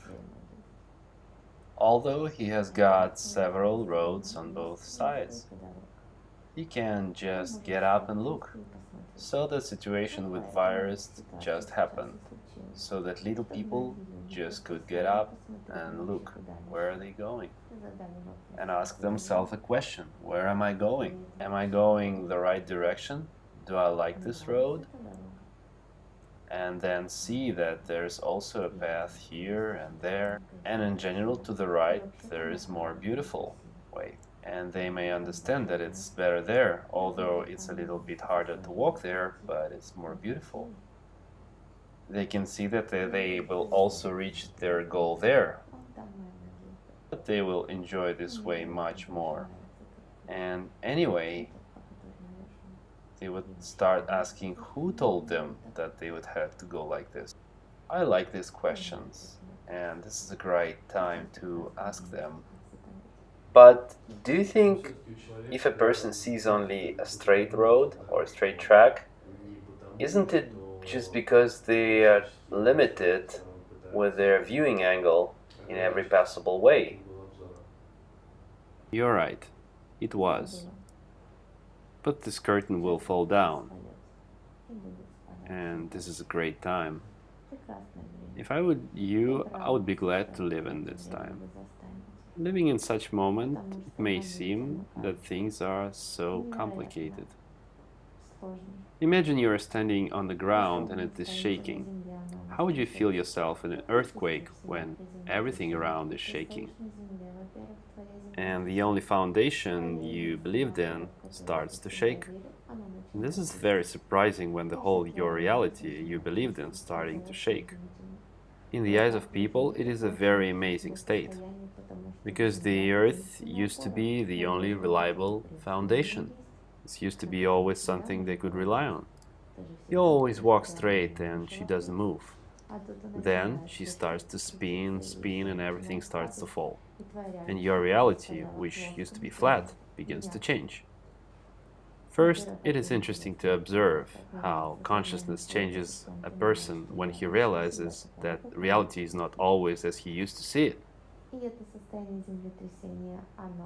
Although he has got several roads on both sides, he can just get up and look. So the situation with virus just happened, so that little people just could get up and look where are they going, and ask themselves a question: where am I going? Am I going the right direction? Do I like this road? And then see that there's also a path here and there, and in general to the right there is more beautiful way. And they may understand that it's better there, although it's a little bit harder to walk there, but it's more beautiful. They can see that they will also reach their goal there, but they will enjoy this way much more. And anyway, they would start asking who told them that they would have to go like this. I like these questions, and this is a great time to ask them. But do you think if a person sees only a straight road or a straight track, isn't it just because they are limited with their viewing angle in every passable way? You're right, it was. But this curtain will fall down, and this is a great time. If I were you, I would be glad to live in this time. Living in such moment, it may seem that things are so complicated. Imagine you are standing on the ground and it is shaking. How would you feel yourself in an earthquake when everything around is shaking? And the only foundation you believed in starts to shake. And this is very surprising when the whole your reality you believed in starting to shake. In the eyes of people, it is a very amazing state, because the earth used to be the only reliable foundation. This used to be always something they could rely on. You always walk straight and she doesn't move. Then she starts to spin, and everything starts to fall. And your reality, which used to be flat, begins to change. First, it is interesting to observe how consciousness changes a person when he realizes that reality is not always as he used to see it.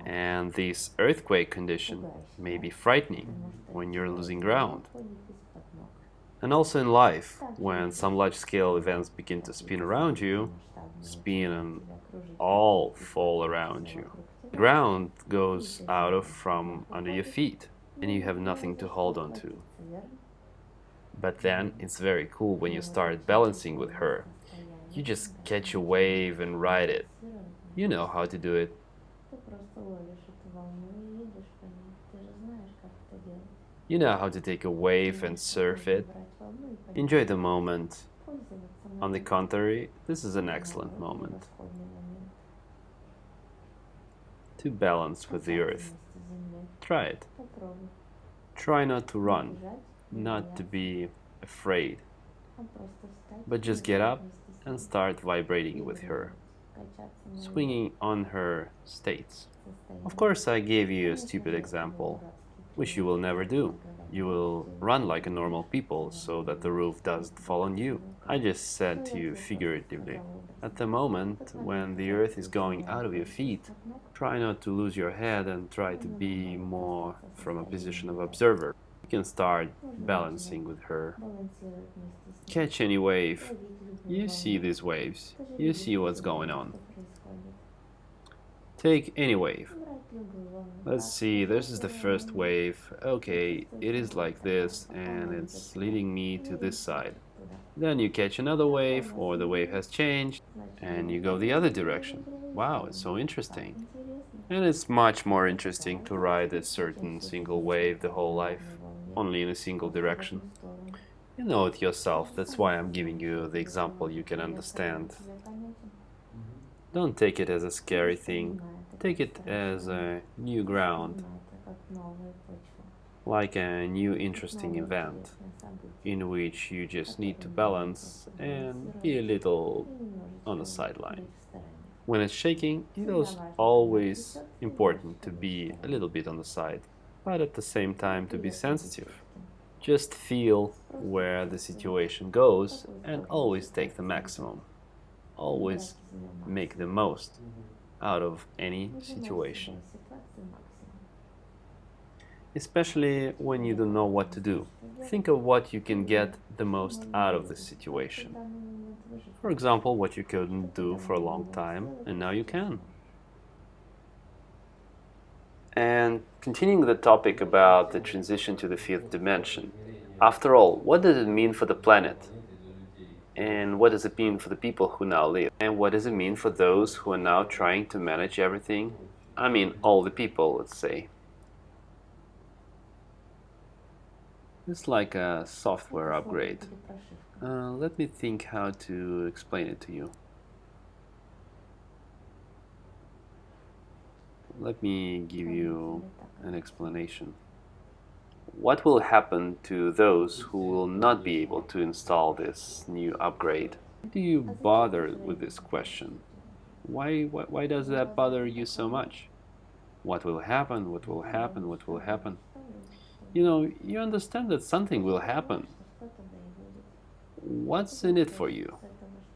And this earthquake condition may be frightening when you're losing ground. And also in life, when some large-scale events begin to spin around you, spin and all fall around you. The ground goes out from under your feet, and you have nothing to hold on to. But then it's very cool when you start balancing with her. You just catch a wave and ride it. You know how to do it. You know how to take a wave and surf it. Enjoy the moment. On the contrary, this is an excellent moment to balance with the earth. Try it. Try not to run, not to be afraid, but just get up and start vibrating with her, swinging on her states. Of course, I gave you a stupid example, which you will never do. You will run like a normal people so that the roof doesn't fall on you. I just said to you figuratively. At the moment when the earth is going out of your feet, try not to lose your head and try to be more from a position of observer. You can start balancing with her. Catch any wave. You see these waves. You see what's going on. Take any wave. Let's see, this is the first wave. Okay, it is like this and it's leading me to this side. Then you catch another wave, or the wave has changed, and you go the other direction. Wow, it's so interesting. And it's much more interesting to ride a certain single wave the whole life, only in a single direction. You know it yourself, that's why I'm giving you the example you can understand. Don't take it as a scary thing, take it as a new ground, like a new interesting event, in which you just need to balance and be a little on the sideline. When it's shaking, it is always important to be a little bit on the side, but at the same time to be sensitive. Just feel where the situation goes and always take the maximum. Always make the most. out of any situation, especially when you don't know what to do. Think of what you can get the most out of this situation. For example, what you couldn't do for a long time, and now you can. And continuing the topic about the transition to the fifth dimension, after all, what does it mean for the planet? And what does it mean for the people who now live? And what does it mean for those who are now trying to manage everything? I mean, all the people, let's say. It's like a software upgrade. Let me think how to explain it to you. Let me give you an explanation. What will happen to those who will not be able to install this new upgrade? Why do you bother with this question? Why does that bother you so much? What will happen? What will happen? What will happen? You know, you understand that something will happen. What's in it for you?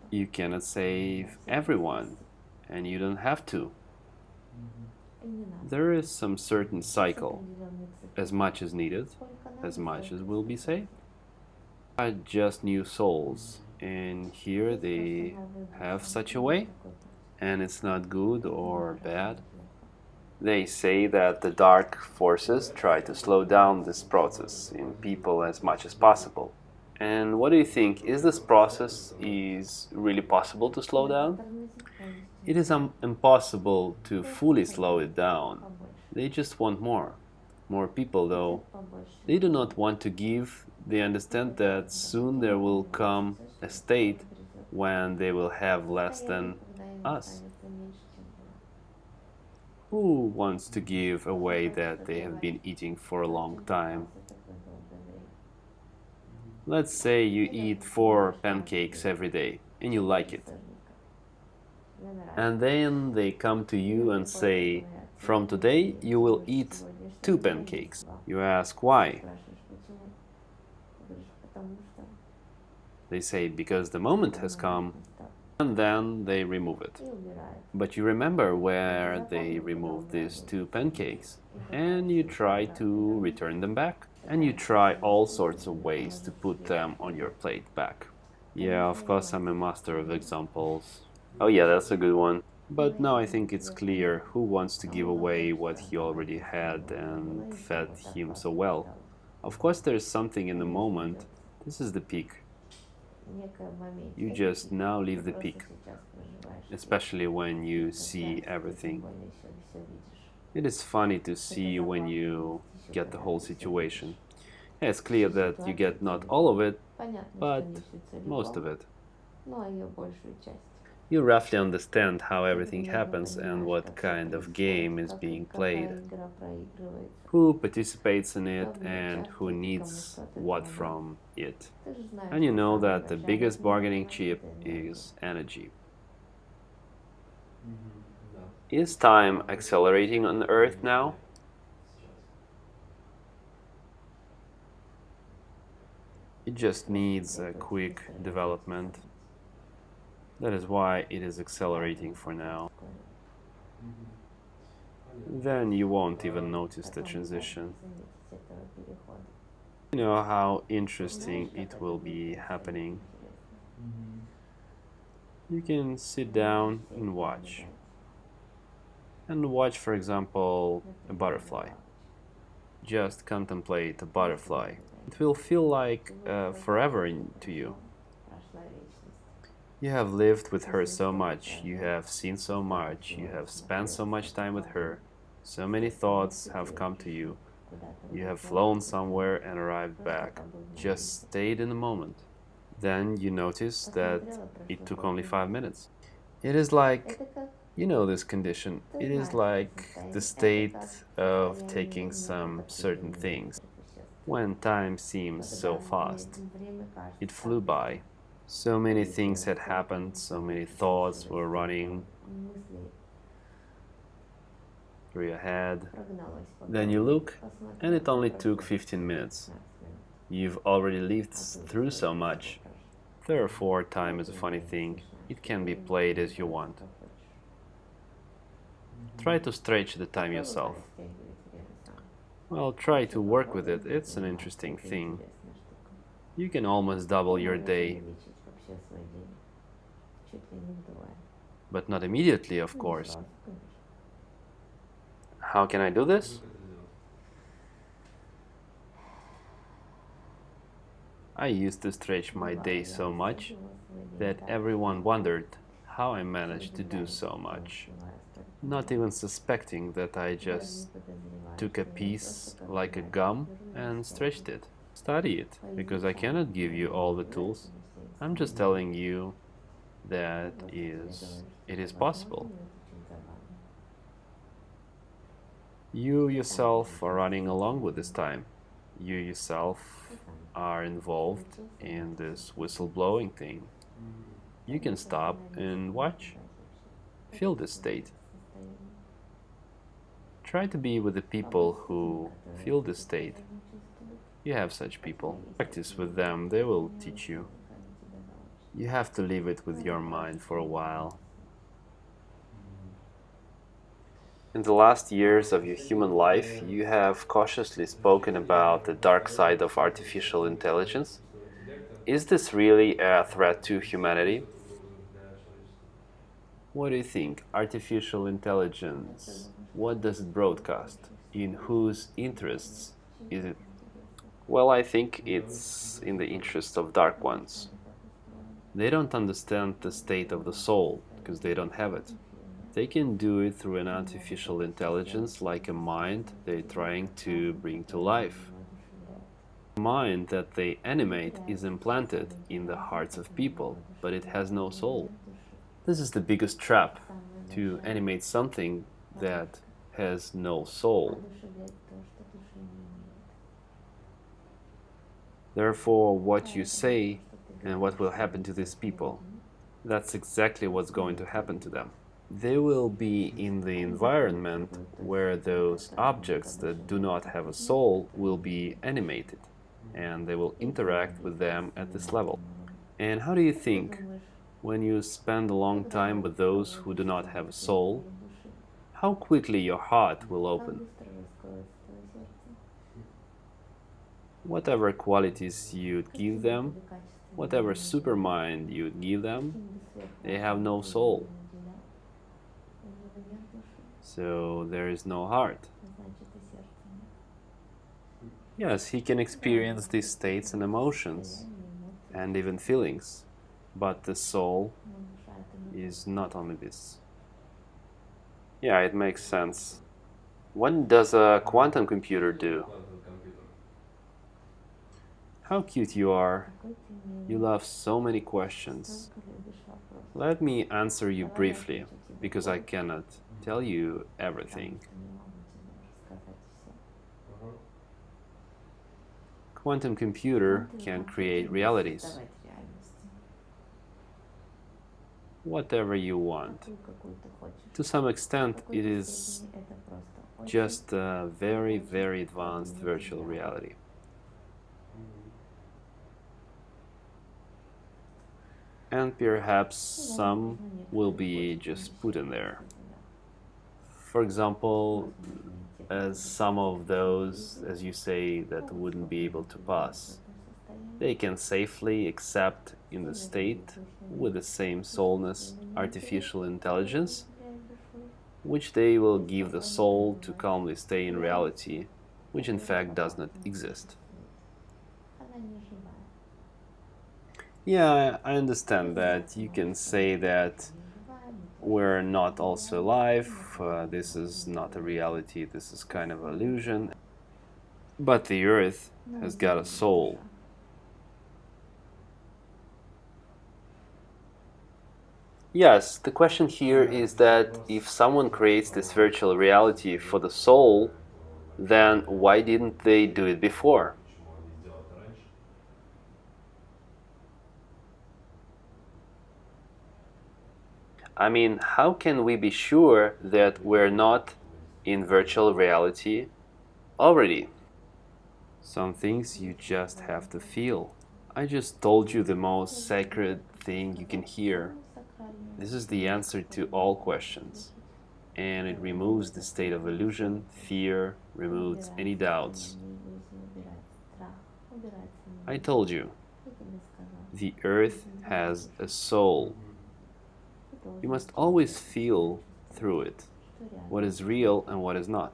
You cannot save everyone, and you don't have to. There is some certain cycle. As much as needed, as much as will be saved. Are just new souls, and here they have such a way, and it's not good or bad. They say that the dark forces try to slow down this process in people as much as possible. And what do you think? Is this process really possible to slow down? It is impossible to fully slow it down. They just want more. More people, though. They do not want to give. They understand that soon there will come a state when they will have less than us. Who wants to give away that they have been eating for a long time? Let's say you eat 4 pancakes every day and you like it. And then they come to you and say, from today you will eat 2 pancakes. You ask why? They say because the moment has come, and then they remove it. But you remember where they removed these 2 pancakes, and you try to return them back. And you try all sorts of ways to put them on your plate back. Yeah, of course I'm a master of examples. Oh yeah, that's a good one. But now I think it's clear who wants to give away what he already had and fed him so well. Of course there's something in the moment. This is the peak. You just now leave the peak, especially when you see everything. It is funny to see when you get the whole situation. Yeah, it's clear that you get not all of it, but most of it. You roughly understand how everything happens and what kind of game is being played, who participates in it and who needs what from it. And you know that the biggest bargaining chip is energy. Is time accelerating on Earth now? It just needs a quick development. That is why it is accelerating for now. Then you won't even notice the transition. You know how interesting it will be happening. You can sit down and watch. And watch, for example, a butterfly. Just contemplate a butterfly. It will feel like forever to you. You have lived with her so much, you have seen so much, you have spent so much time with her, so many thoughts have come to you. You have flown somewhere and arrived back, just stayed in the moment. Then you notice that it took only 5 minutes. It is like, you know this condition, it is like the state of taking some certain things. When time seems so fast, it flew by. So many things had happened, so many thoughts were running through your head. Then you look, and it only took 15 minutes. You've already lived through so much. Therefore, time is a funny thing. It can be played as you want. Try to stretch the time yourself. Well, try to work with it. It's an interesting thing. You can almost double your day. But not immediately, of course. How can I do this? I used to stretch my day so much that everyone wondered how I managed to do so much, not even suspecting that I just took a piece like a gum and stretched it. Study it, because I cannot give you all the tools. I'm just telling you that it is possible. You yourself are running along with this time. You yourself are involved in this whistleblowing thing. You can stop and watch. Feel this state. Try to be with the people who feel this state. You have such people. Practice with them, they will teach you. You have to leave it with your mind for a while. In the last years of your human life, you have cautiously spoken about the dark side of artificial intelligence. Is this really a threat to humanity? What do you think? Artificial intelligence, what does it broadcast? In whose interests is it? Well, I think it's in the interests of dark ones. They don't understand the state of the soul, because they don't have it. They can do it through an artificial intelligence like a mind they're trying to bring to life. The mind that they animate is implanted in the hearts of people, but it has no soul. This is the biggest trap, to animate something that has no soul. Therefore, what you say and what will happen to these people, that's exactly what's going to happen to them. They will be in the environment where those objects that do not have a soul will be animated, and they will interact with them at this level. And how do you think, when you spend a long time with those who do not have a soul, how quickly your heart will open? Whatever qualities you'd give them, whatever supermind you'd give them, they have no soul. So there is no heart. Yes, he can experience these states and emotions, and even feelings, but the soul is not only this. Yeah, it makes sense. What does a quantum computer do? How cute you are. You love so many questions. Let me answer you briefly, because I cannot tell you everything. Quantum computer can create realities. Whatever you want. To some extent, it is just a very, very advanced virtual reality. And perhaps some will be just put in there. For example, as some of those, as you say, that wouldn't be able to pass, they can safely accept in the state with the same soulness artificial intelligence, which they will give the soul to calmly stay in reality, which in fact does not exist. Yeah, I understand that. You can say that we're not also alive, this is not a reality, this is kind of an illusion. But the Earth has got a soul. Yes, the question here is that if someone creates this virtual reality for the soul, then why didn't they do it before? I mean, how can we be sure that we're not in virtual reality already? Some things you just have to feel. I just told you the most sacred thing you can hear. This is the answer to all questions. and it removes the state of illusion, fear, removes any doubts. I told you, the earth has a soul. You must always feel through it what is real and what is not.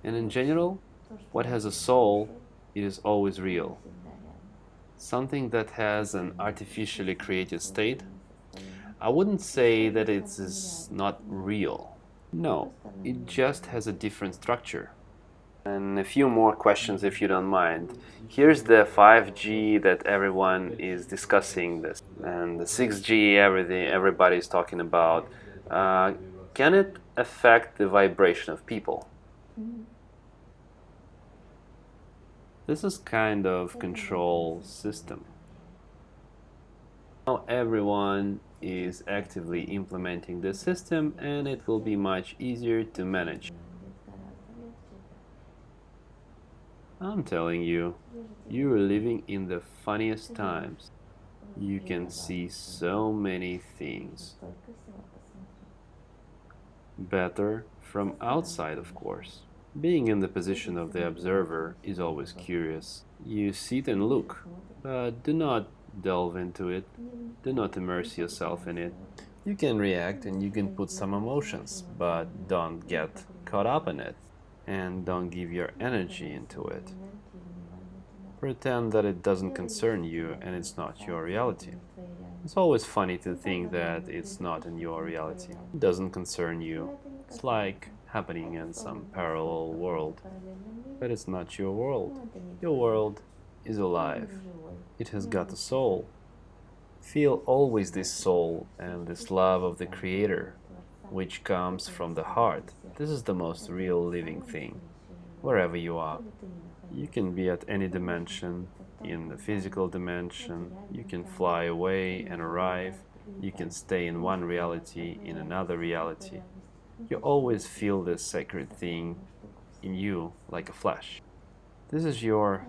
And in general, what has a soul, it is always real. Something that has an artificially created state, I wouldn't say that it is not real. No, it just has a different structure. And a few more questions if you don't mind. Here's the 5G that everyone is discussing this, and the 6G everybody's talking about. Can it affect the vibration of people? This is kind of control system. Now everyone is actively implementing this system, and it will be much easier to manage. I'm telling you, you're living in the funniest times. You can see so many things. Better from outside, of course. Being in the position of the observer is always curious. You sit and look, but do not delve into it. Do not immerse yourself in it. You can react and you can put some emotions, but don't get caught up in it. And don't give your energy into it. Pretend that it doesn't concern you and it's not your reality. It's always funny to think that it's not in your reality. It doesn't concern you. It's like happening in some parallel world. But it's not your world. Your world is alive. It has got a soul. Feel always this soul and this love of the Creator, which comes from the heart. This is the most real living thing, wherever you are. You can be at any dimension, in the physical dimension, you can fly away and arrive, you can stay in one reality, in another reality. You always feel this sacred thing in you like a flash. This is your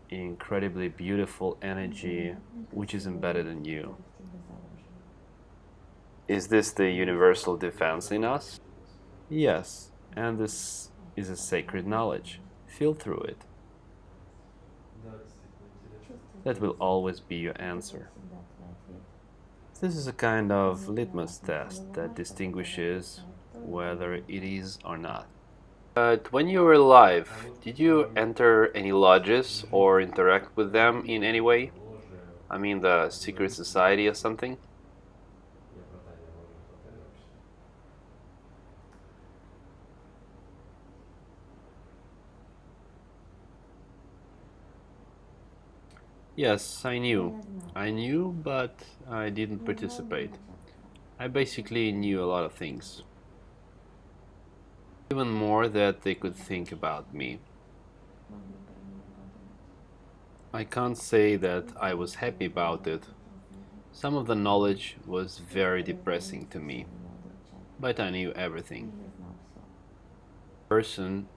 incredibly beautiful energy which is embedded in you. Is this the universal defense in us? Yes, and this is a sacred knowledge. Feel through it. That will always be your answer. This is a kind of litmus test that distinguishes whether it is or not. But when you were alive, did you enter any lodges or interact with them in any way? I mean the secret society or something? Yes, I knew. I knew, but I didn't participate. I basically knew a lot of things. Even more that they could think about me. I can't say that I was happy about it. Some of the knowledge was very depressing to me, but I knew everything. A person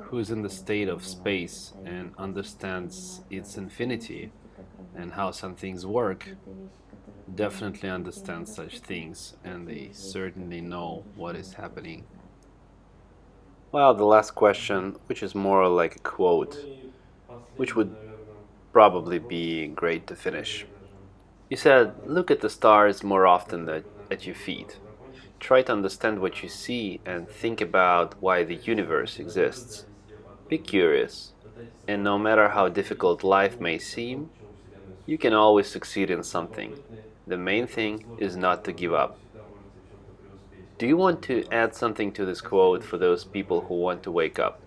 who is in the state of space and understands its infinity and how some things work definitely understands such things, and they certainly know what is happening. Well, the last question, which is more like a quote, which would probably be great to finish. You said, look at the stars more often at your feet. Try to understand what you see and think about why the universe exists. Be curious, and no matter how difficult life may seem, you can always succeed in something. The main thing is not to give up. Do you want to add something to this quote for those people who want to wake up?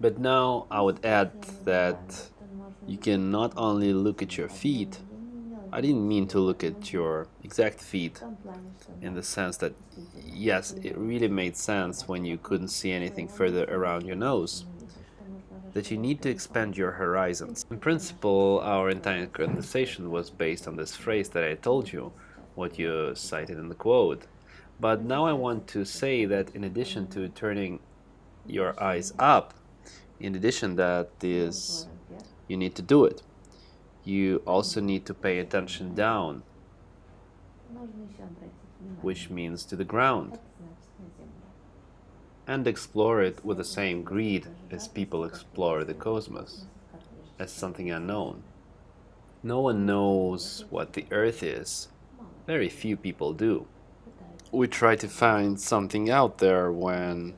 But now I would add that you can not only look at your feet. I didn't mean to look at your exact feet in the sense that, yes, it really made sense when you couldn't see anything further around your nose, that you need to expand your horizons. In principle, our entire conversation was based on this phrase that I told you, what you cited in the quote. But now I want to say that in addition to turning your eyes up, in addition that is, you need to do it. You also need to pay attention down. which means to the ground, and explore it with the same greed as people explore the cosmos, as something unknown. No one knows what the Earth is. Very few people do. We try to find something out there when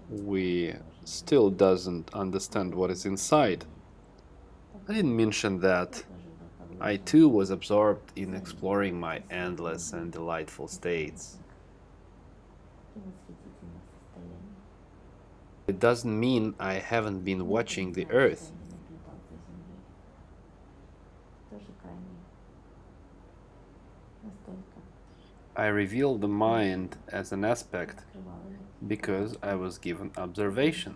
we still doesn't understand what is inside. I didn't mention that I too was absorbed in exploring my endless and delightful states. It doesn't mean I haven't been watching the Earth. I revealed the mind as an aspect because I was given observation.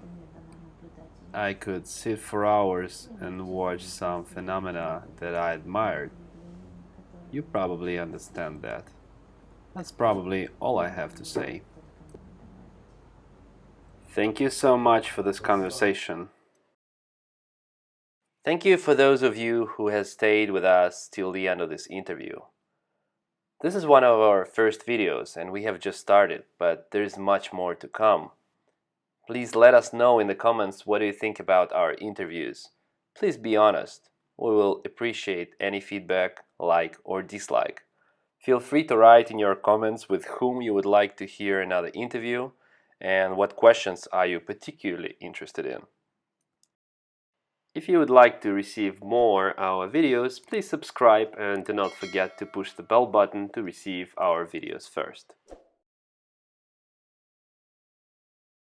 I could sit for hours and watch some phenomena that I admired. You probably understand that. That's probably all I have to say. Thank you so much for this conversation. Thank you for those of you who have stayed with us till the end of this interview. This is one of our first videos and we have just started, but there's much more to come. Please let us know in the comments what you think about our interviews. Please be honest. We will appreciate any feedback, like or dislike. Feel free to write in your comments with whom you would like to hear another interview and what questions are you particularly interested in. If you would like to receive more our videos, please subscribe and do not forget to push the bell button to receive our videos first.